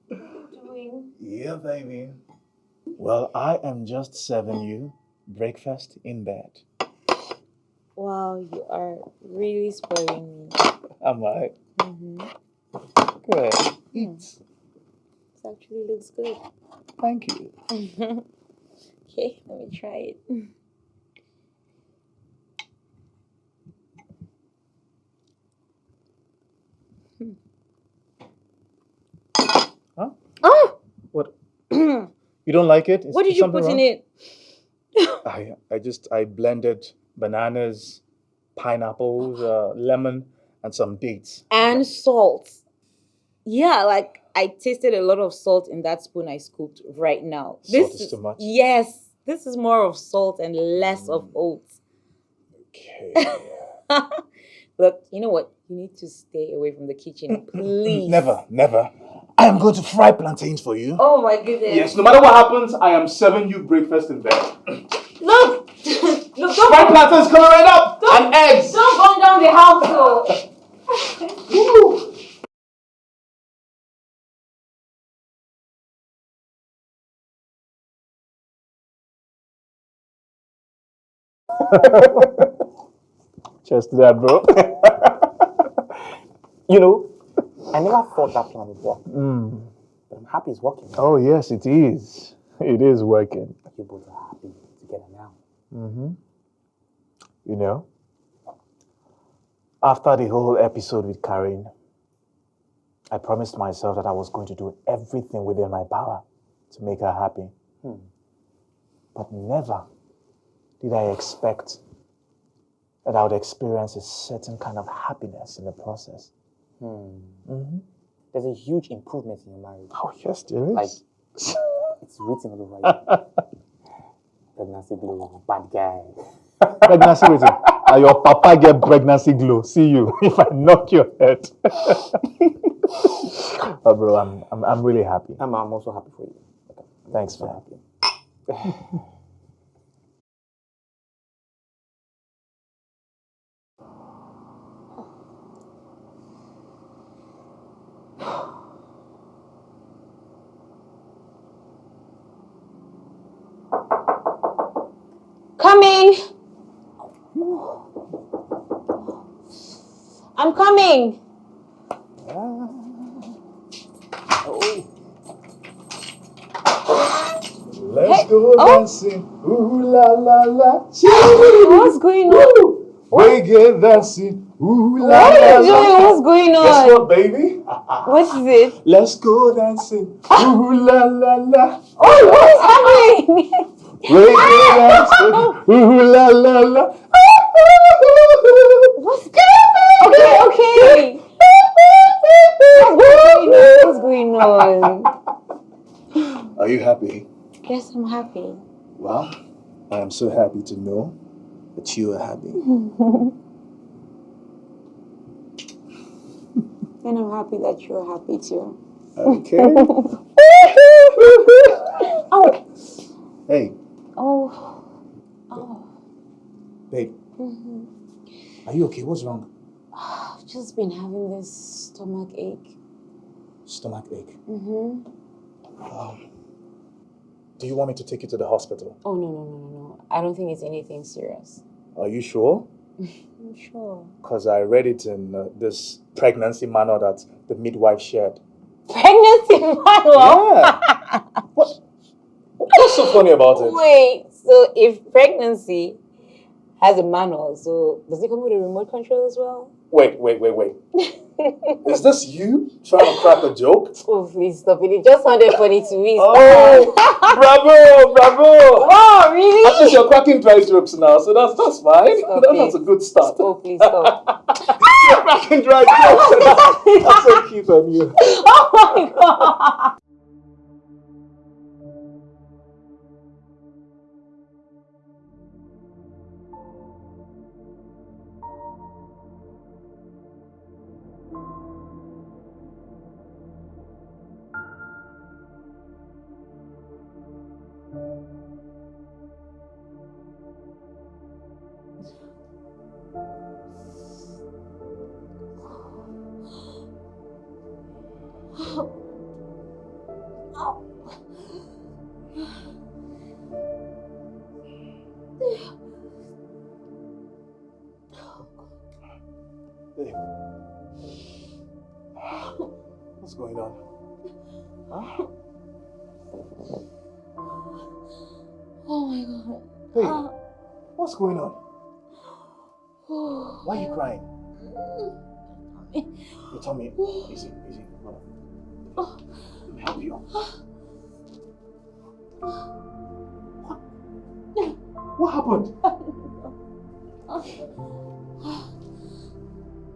you doing? Yeah, baby. Well, I am just serving you breakfast in bed. Wow, you are really spoiling me. Am I? Good. Eat. This actually looks good. Thank you. Okay, let me try it. Huh? Oh! What? You don't like it? What did you put in it? I blended bananas, pineapples, lemon, and some dates. And salt. Yeah, like I tasted a lot of salt in that spoon I scooped right now. Salt is too much? Yes, this is more of salt and less of oats. Okay. Look, you know what? You need to stay away from the kitchen, please. Never, never. I am going to fry plantains for you. Oh my goodness. Yes, no matter what happens, I am serving you breakfast in bed. Look! Look, don't, Fried plantains coming right up! And eggs! don't burn down the house though. Woo. Cheers to that, bro. You know, I never thought that plan would work. But I'm happy it's working. Oh, yes, it is. It is working. You both are happy together now. You know, after the whole episode with Karen, I promised myself that I was going to do everything within my power to make her happy. But never did I expect that I would experience a certain kind of happiness in the process. There's a huge improvement in your marriage. Oh, yes, there is. Like, it's written all over you. Pregnancy glow, bad guy. Pregnancy waiting. And your papa get pregnancy glow. See you if I knock your head. But bro, I'm really happy. I'm also happy for you. Okay. Thanks, So man. happy. Coming! I'm coming! Let's go dancing. Ooh la la la. What's going on? We get dancing. Ooh la What are la you la. doing? What's going on? Guess what, baby? What is it? Let's go dancing. Ooh la la la. Oh, what is happening? We get dancing. Ooh la la la. What's okay. What's going on? Are you happy? Yes, I'm happy. Well, I am so happy to know that you are happy. And I'm happy that you're happy too. Okay. Oh. Hey. Oh. Babe. Are you okay? What's wrong? I've just been having this stomach ache. Stomach ache. Mm-hmm. Do you want me to take you to the hospital? Oh, no. I don't think it's anything serious. Are you sure? I'm sure. Because I read it in this pregnancy manual that the midwife shared. Pregnancy manual? Yeah. What's so funny about it? Wait, so if pregnancy has a manual, so does it come with a remote control as well? Wait. Is this you trying to crack a joke? Oh, please stop it. It just sounded funny to me. Oh, bravo! Oh, really? At least you're cracking dry jokes now, so that's fine. That's a good start. Oh, please stop. You're cracking dry jokes. That's so cute on you. Oh my God. Hey. What's going on? Huh? Oh my God. Hey, what's going on? Why are you crying? You tell me. Easy. Let me help you. What happened?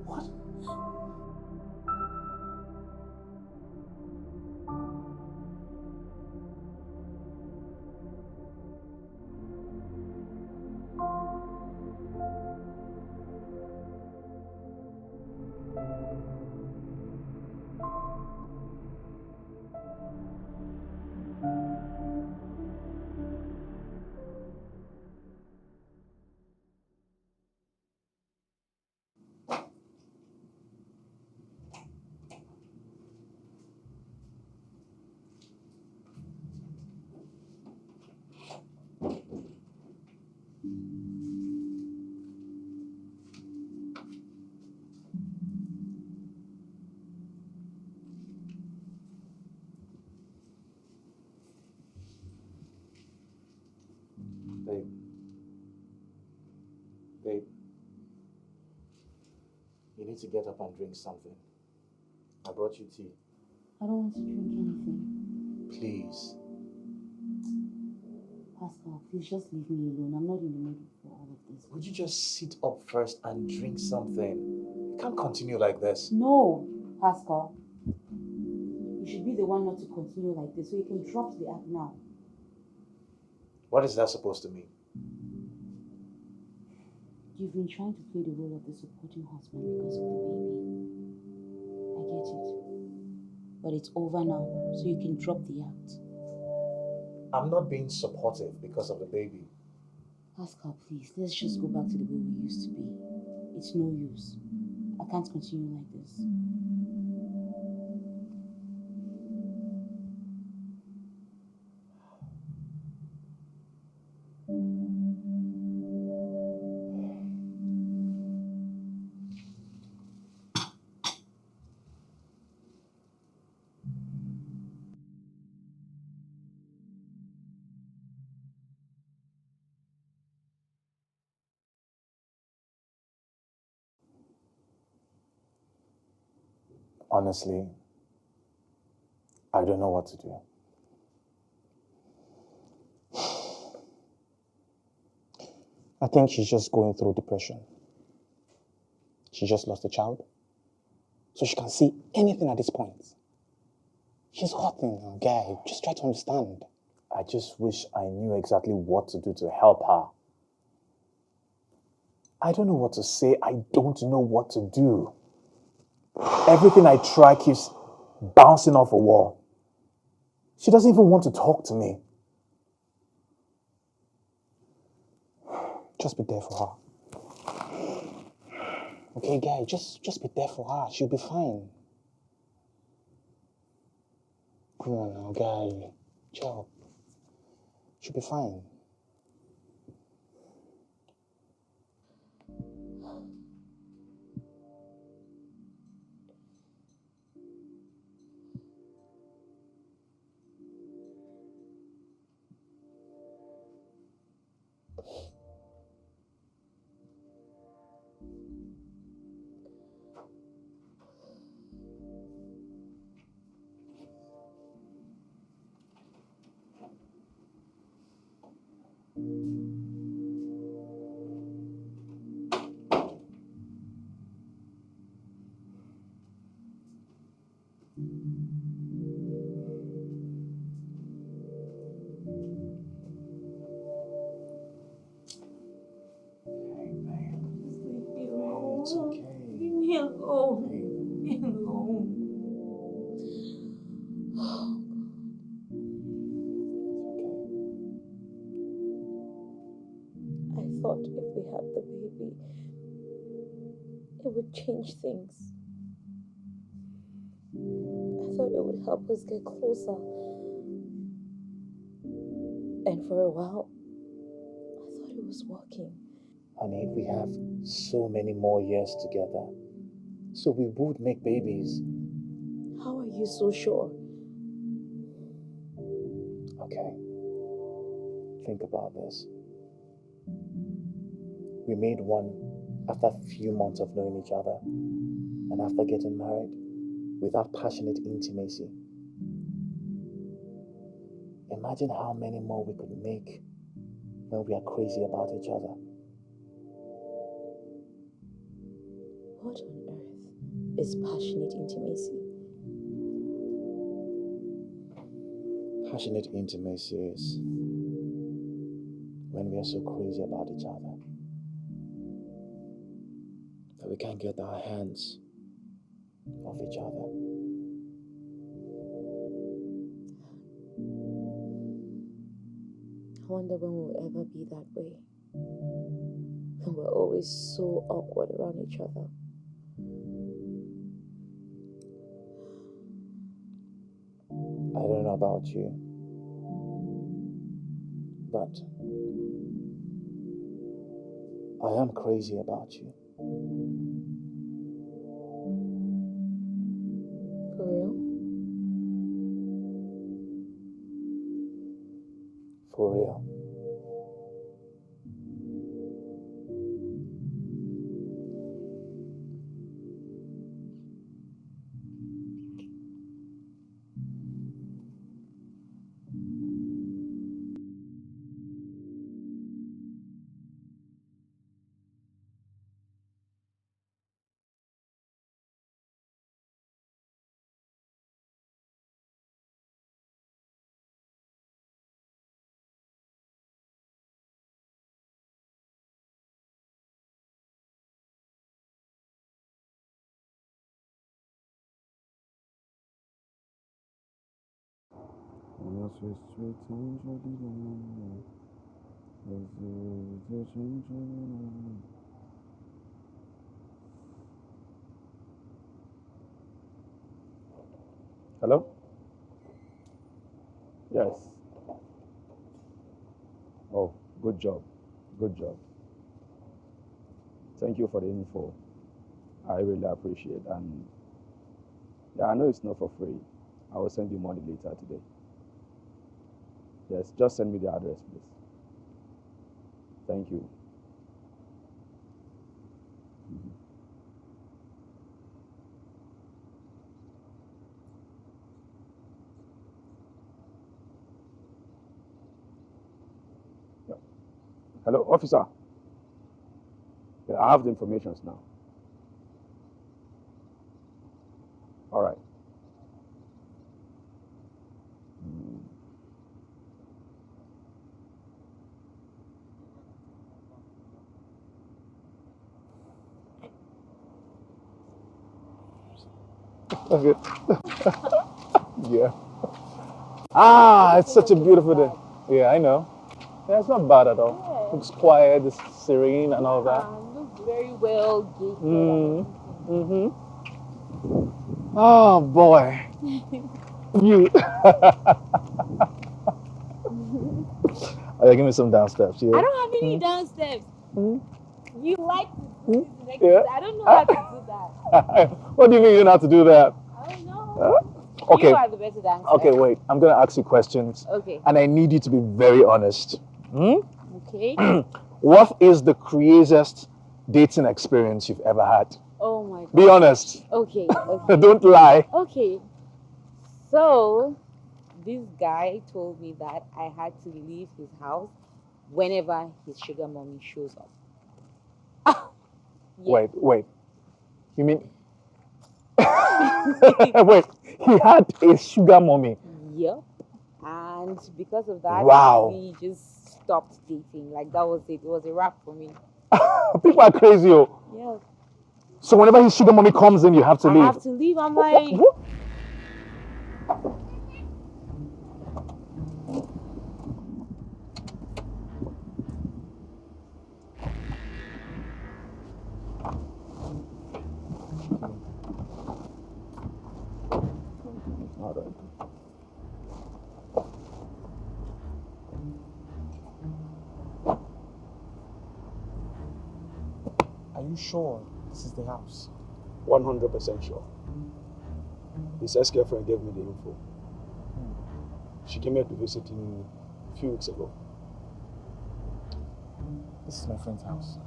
What? Babe, you need to get up and drink something. I brought you tea. I don't want to drink anything. Please. Pascal, please just leave me alone. I'm not in the mood for all of this. Would you just sit up first and drink something? You can't continue like this. No, Pascal. You should be the one not to continue like this, so you can drop the act now. What is that supposed to mean? You've been trying to play the role of the supporting husband because of the baby. I get it. But it's over now, so you can drop the act. I'm not being supportive because of the baby. Pascal, please, let's just go back to the way we used to be. It's no use. I can't continue like this. Honestly, I don't know what to do. I think she's just going through depression. She just lost a child. So she can see anything at this point. She's hurting, guy. Just try to understand. I just wish I knew exactly what to do to help her. I don't know what to say. I don't know what to do. Everything I try keeps bouncing off a wall. She doesn't even want to talk to me. Just be there for her. Okay, guy, just be there for her. She'll be fine. Come on now, guy. Chill. She'll be fine. It's okay. Leave me alone. Leave me alone. I thought if we had the baby, it would change things. I thought it would help us get closer. And for a while, I thought it was working. Honey, we have so many more years together. So we would make babies. How are you so sure? Okay. Think about this. We made one after a few months of knowing each other and after getting married without passionate intimacy. Imagine how many more we could make when we are crazy about each other. What on earth is passionate intimacy? Passionate intimacy is when we are so crazy about each other that we can't get our hands off each other. I wonder when we'll ever be that way. And we're always so awkward around each other. I don't know about you, but I am crazy about you. For real? For real. Hello? Yes. Oh, good job. Good job. Thank you for the info. I really appreciate it. And yeah, I know it's not for free. I will send you money later today. Yes, just send me the address, please. Thank you. Hello, officer. Yeah, I have the information now. All right. Okay. Yeah. Ah, it's such a beautiful day. Yeah, I know. Yeah, it's not bad at all. Yeah. Looks quiet, it's serene and all that. Looks very well gated. Mm-hmm. Oh boy. You. Oh, yeah, give me some downstairs. Yeah. I don't have any downstairs. You like to do this next Yeah. I don't know how to do that. What do you mean you don't know how to do that? I don't know. Okay. You are the better dancer. Okay, wait. I'm gonna ask you questions. Okay. And I need you to be very honest. Okay. What is the craziest dating experience you've ever had? Oh my God. Be honest. Okay. Don't lie. Okay. So, this guy told me that I had to leave his house whenever his sugar mommy shows up. Yeah. Wait. You mean... Wait, he had a sugar mommy. Yep. And because of that, Wow. we just stopped dating. Like, that was it. It was a wrap for me. People are crazy, oh. Yeah. So whenever his sugar mommy comes in, you have to leave. I have to leave. I'm like... All right. Are you sure this is the house? 100% sure. His ex-girlfriend gave me the info. She came here to visit him a few weeks ago. This is my friend's house.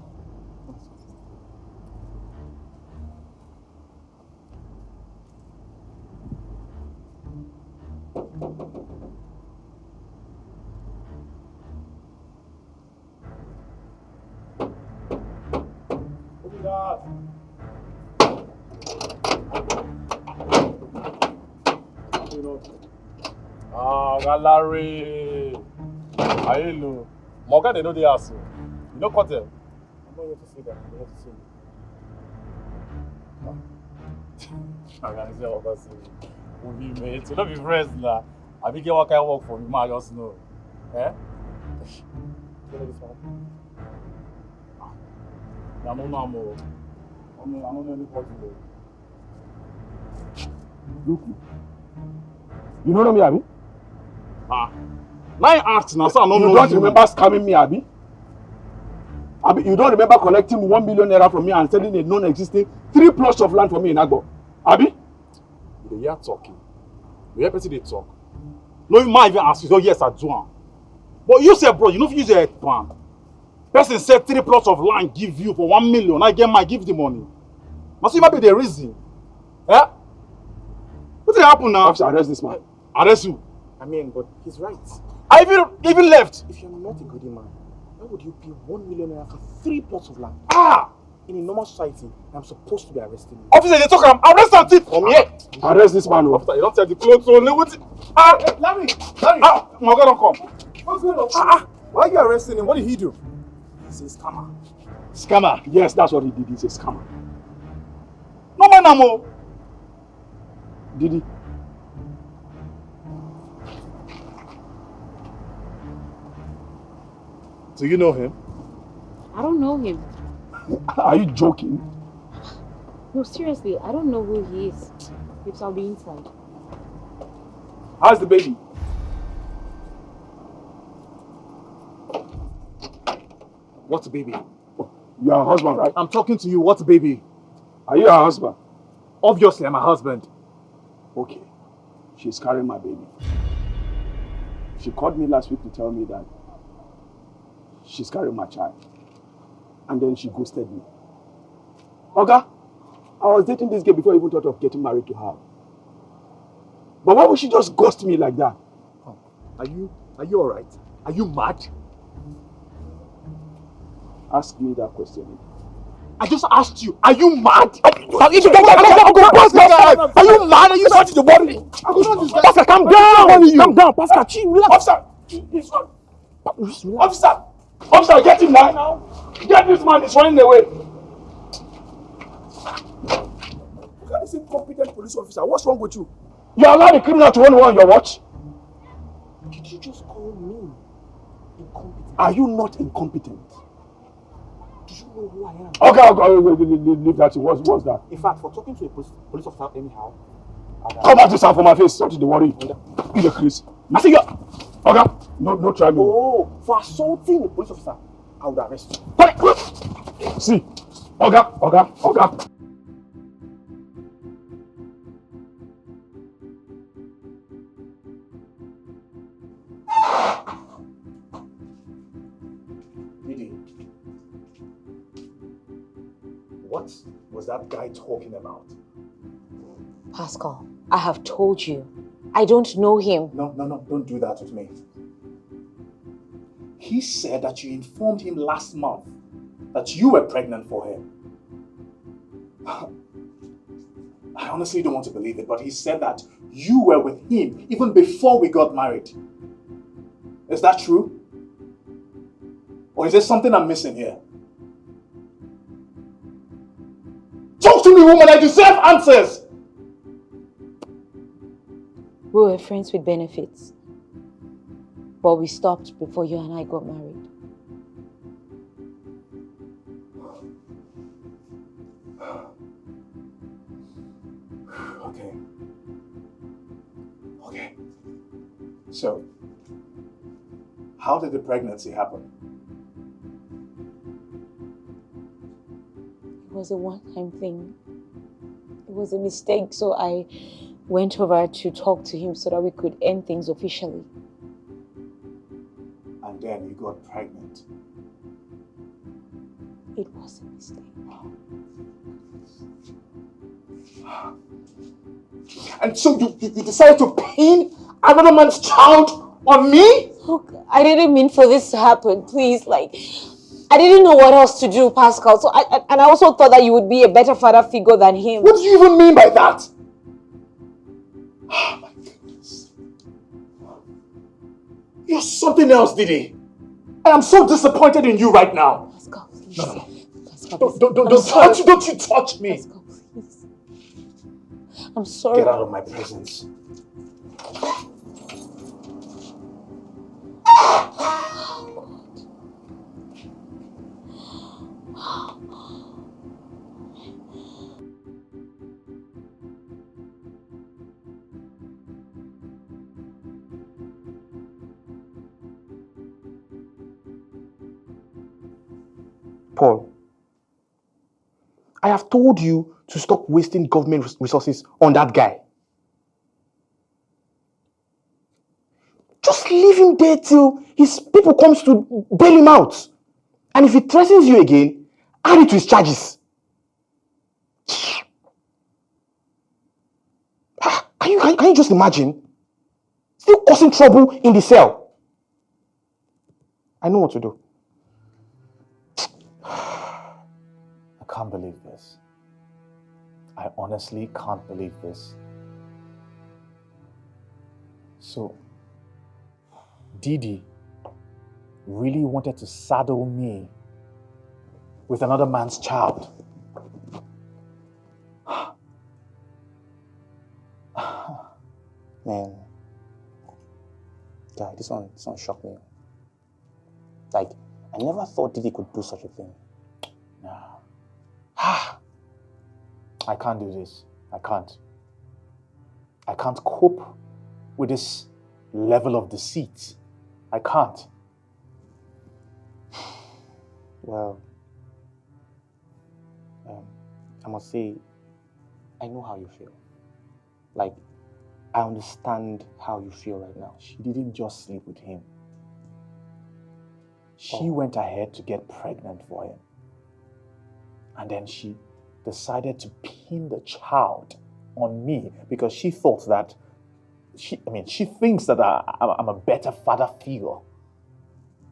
Gallery. Hello. Morgan, they know the ass. You know, cut them. I'm not here to see that. I'm here to see you. I can say what I say. We be mates. You don't be friends now. I be get what kind of work for you, man. I just know. Eh? You know this one? I don't know. I don't know anybody. Look. You know me, Abi? Now you ask now, so I don't know. You don't remember scamming me, Abi? Abi, you don't remember collecting 1 million naira from me and selling a non-existing 3 plots of land for me in Agbo? Abi? You hear talking. You hear person they talk. No, you might even ask you, so yes, I do. But you say, bro, you know if you use your head plan. Person said 3 plots of land give you for 1 million. I get my give the money. Must you might be the reason. Eh? What did happen now? Officer, arrest this man. Arrest you. I mean, but he's right. I even left. If you're not a greedy man, why would you pay 1 million naira for 3 plots of land? In a normal society, I'm supposed to be arresting you. Officer, they talk. I'm arrest and thief from here. Arrest this man. Officer, you don't tell the clothes only with it. Larry! My God, don't come. What's going on? Why are you arresting him? What did he do? He's a scammer. Scammer. Yes, that's what he did. He's a scammer. No man, Namo. Did he? Do you know him? I don't know him. Are you joking? No, seriously, I don't know who he is. If I'll be inside. How's the baby? What's baby? You are a husband, right? I'm talking to you. What's baby? Are you a husband? Obviously, I'm a husband. Okay. She's carrying my baby. She called me last week to tell me that she's carrying my child. And then she ghosted me. Oga, I was dating this girl before I even thought of getting married to her. But why would she just ghost me like that? Are you alright? Are you mad? ask me that question. I just asked you, are you mad? Are you mad? Are you starting to worry? Pascal, calm down! Calm down, Pascal, chill, relax. Officer! Officer, get him now! Get this man, he's running away! Look at this incompetent police officer. What's wrong with you? You allow the criminal to run away on your watch? Did you just call me incompetent? Are you not incompetent? Do you know who I am? Okay, leave that. What's that? In fact, for talking to a police officer anyhow, Come back to South for my face. What is the worry? You the Chris. I see you. Okay, no try me. Oh, for assaulting a police officer, I would arrest you. See, okay. Didi, what was that guy talking about? Pascal, I have told you. I don't know him. No, don't do that with me. He said that you informed him last month that you were pregnant for him. I honestly don't want to believe it, but he said that you were with him even before we got married. Is that true? Or is there something I'm missing here? Talk to me, woman, I deserve answers! We were friends with benefits. But we stopped before you and I got married. Okay. So, how did the pregnancy happen? It was a one-time thing. It was a mistake, so I went over to talk to him so that we could end things officially. And then you got pregnant. It was a mistake. And so you decided to pin another man's child on me? Look, I didn't mean for this to happen. Please, I didn't know what else to do, Pascal. So I also thought that you would be a better father figure than him. What do you even mean by that? Oh my goodness. You're something else, Didi. I am so disappointed in you right now. Pascal, please. No. Pascal, Don't you touch me. Pascal, please. I'm sorry. Get out of my presence. Paul, I have told you to stop wasting government resources on that guy. Just leave him there till his people comes to bail him out. And if he threatens you again, add it to his charges. Can you just imagine? Still causing trouble in the cell. I know what to do. I can't believe this. I honestly can't believe this. So, Didi really wanted to saddle me with another man's child. Man, guy, this one shocked me. I never thought Didi could do such a thing. No. I can't do this. I can't cope with this level of deceit. I can't. Well, I must say, I know how you feel. I understand how you feel right now. She didn't just sleep with him. She went ahead to get pregnant for him. And then she decided to pin the child on me because she thought that, she thinks that I'm a better father figure.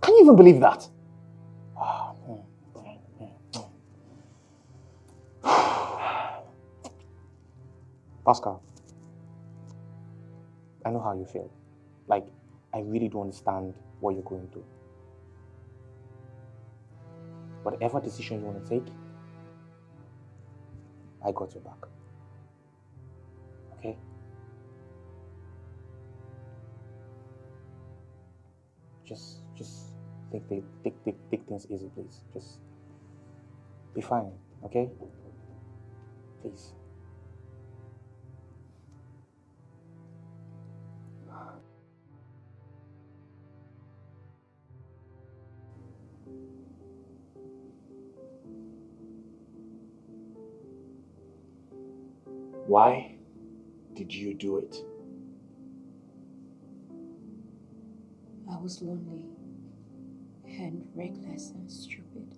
Can you even believe that? Oscar, I know how you feel. Like, I really don't understand what you're going through. Whatever decision you want to take, I got your back. Okay? Just take things easy, please. Just be fine, okay? Please. Why did you do it? I was lonely and reckless and stupid.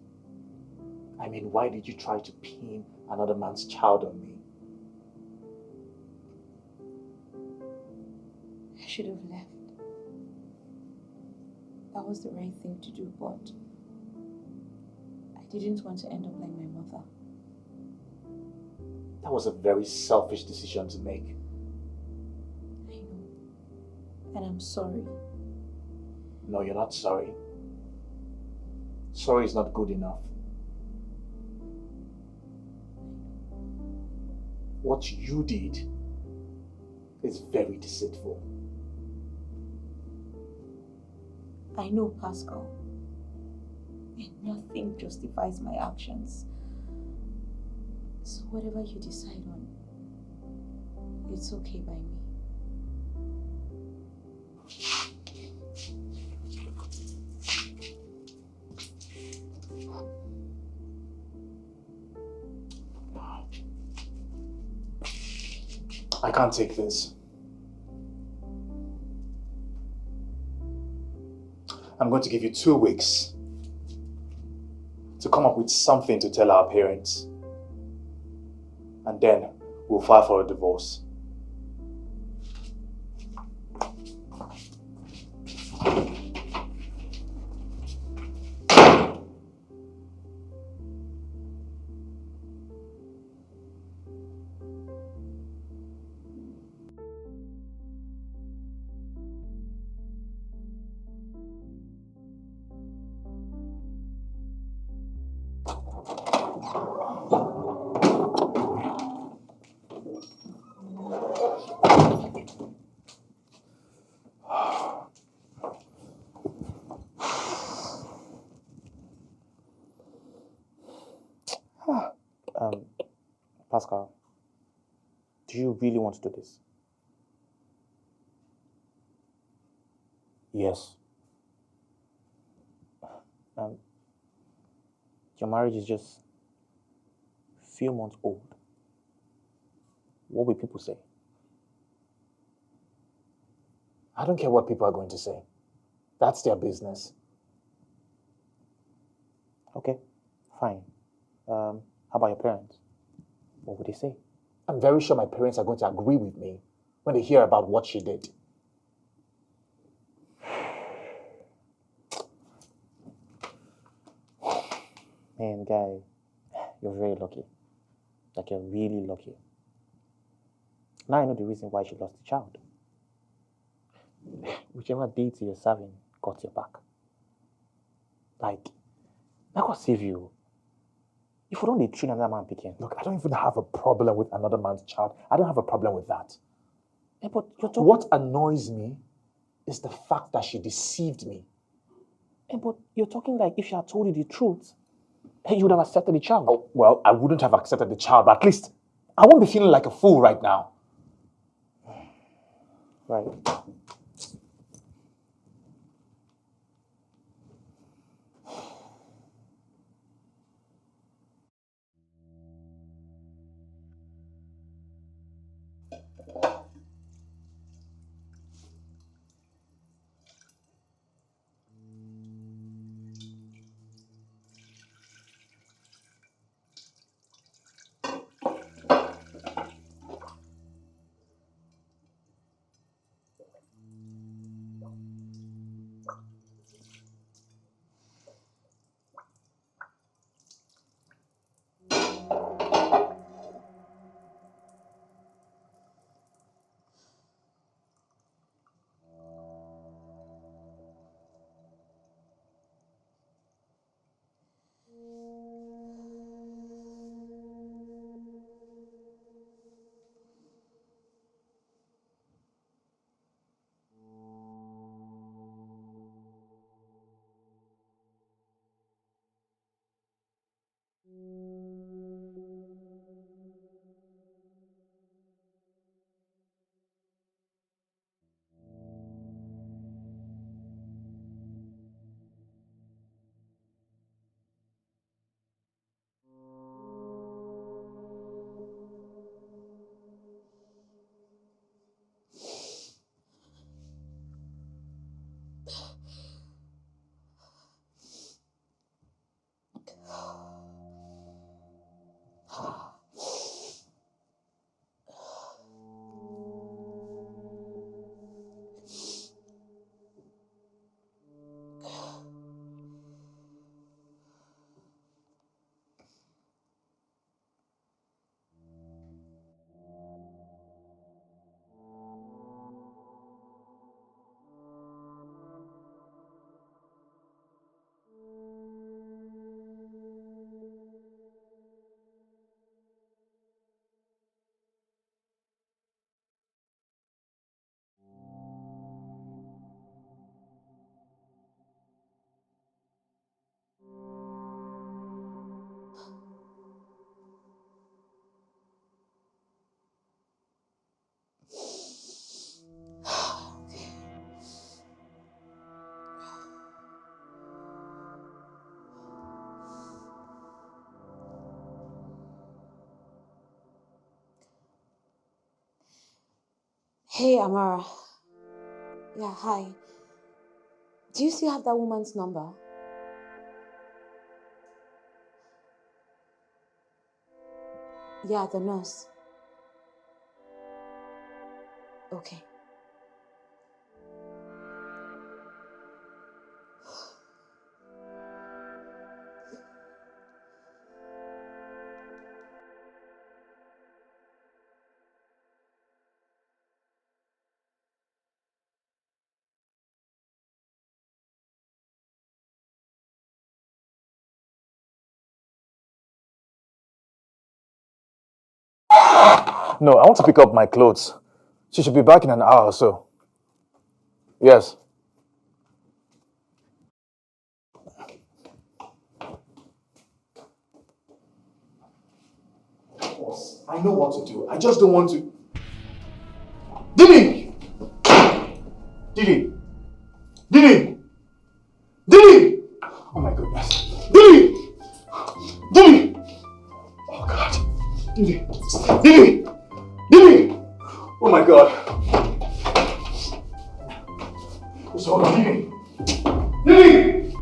I mean, why did you try to pin another man's child on me? I should have left. That was the right thing to do, but I didn't want to end up like my mother. That was a very selfish decision to make. I know. And I'm sorry. No, you're not sorry. Sorry is not good enough. What you did is very deceitful. I know, Pascal. And nothing justifies my actions. So whatever you decide on, it's okay by me. I can't take this. I'm going to give you 2 weeks to come up with something to tell our parents. And then we'll file for a divorce. Pascal, do you really want to do this? Yes. Your marriage is just a few months old. What will people say? I don't care what people are going to say. That's their business. Okay, fine. How about your parents? What would they say? I'm very sure my parents are going to agree with me when they hear about what she did. Man, guy, you're very lucky. Like, you're really lucky. Now I know the reason why she lost the child. Whichever deity you're serving got your back. Like, I could save you. If you don't treat another man picking. Look, I don't even have a problem with another man's child. I don't have a problem with that. Yeah, but you're talking. What annoys me is the fact that she deceived me. Yeah, but you're talking like if she had told you the truth, you would have accepted the child. Oh, well, I wouldn't have accepted the child, but at least I won't be feeling like a fool right now. Right. Hey, Amara. Yeah, hi. Do you still have that woman's number? Yeah, the nurse. Okay. No, I want to pick up my clothes. She should be back in an hour or so. Yes. I know what to do. I just don't want to. Didi! Didi! Didi! Didi! Oh my goodness. Didi! Didi! Oh God. Didi! Didi! Didi! Oh my God. Just hold on, Didi! Didi!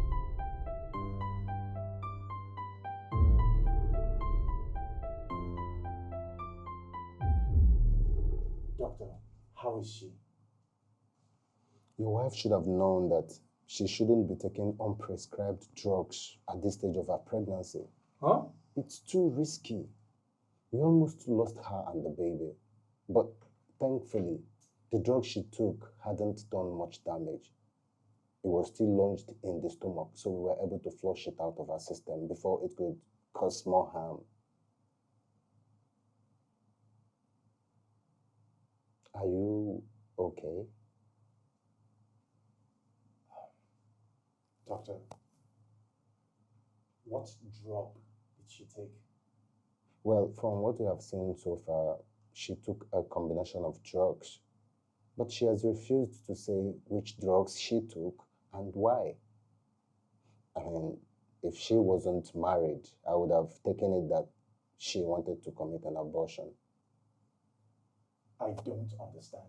Doctor, how is she? Your wife should have known that she shouldn't be taking unprescribed drugs at this stage of her pregnancy. Huh? It's too risky. We almost lost her and the baby. But thankfully, the drug she took hadn't done much damage. It was still lodged in the stomach, so we were able to flush it out of her system before it could cause more harm. Are you okay? Doctor, what drug did she take? Well, from what we have seen so far, she took a combination of drugs, but she has refused to say which drugs she took and why. I mean, if she wasn't married, I would have taken it that she wanted to commit an abortion. I don't understand.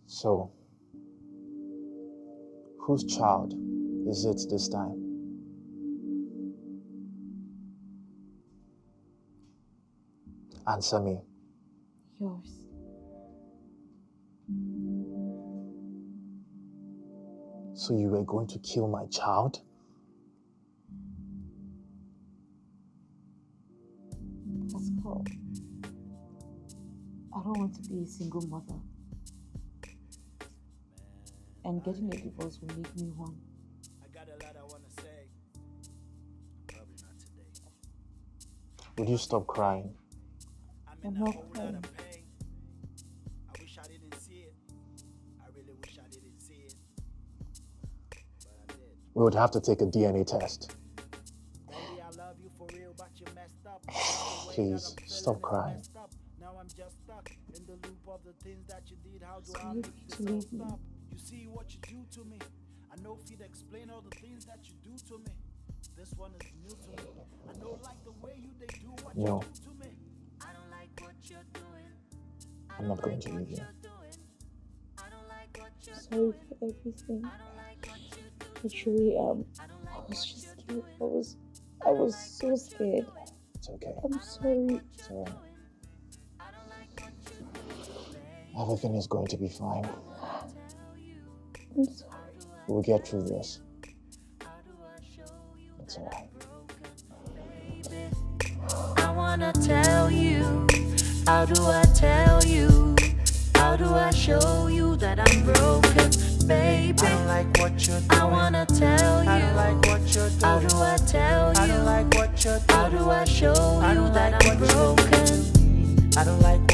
So, whose child is it this time? Answer me. Yours. So you were going to kill my child? Pascal, I don't want to be a single mother. And getting a divorce will make me one. I got a lot I want to say. Probably not today. Would you stop crying? I'm not crying. Pain. I wish I didn't see it. I really wish I didn't see it. But I did. We would have to take a DNA test. Baby, I love you for real, but you messed up. Please, stop crying. Now I'm just stuck in the loop of the things that you did. How do So I you make need to this leave me. stop? You see what you do to me. I know if you'd explain all the things that you do to me. This one is new to me. I don't like the way they do what No. you do to me. I don't like what you're doing. I'm not going to leave you. I don't like what you're Sorry for everything. I truly am. I was just scared. I was so scared. It's okay. I'm sorry. It's all right. Everything is going to be fine. I'm sorry. We'll get through this. It's all right. I wanna tell you, how do I tell you? How do I show you that I'm broken, baby? baby. I don't like what you're doing. I wanna tell you. I don't like what you're doing. How do I tell you? I don't like what you're doing. How do I show you that I'm broken? I don't like what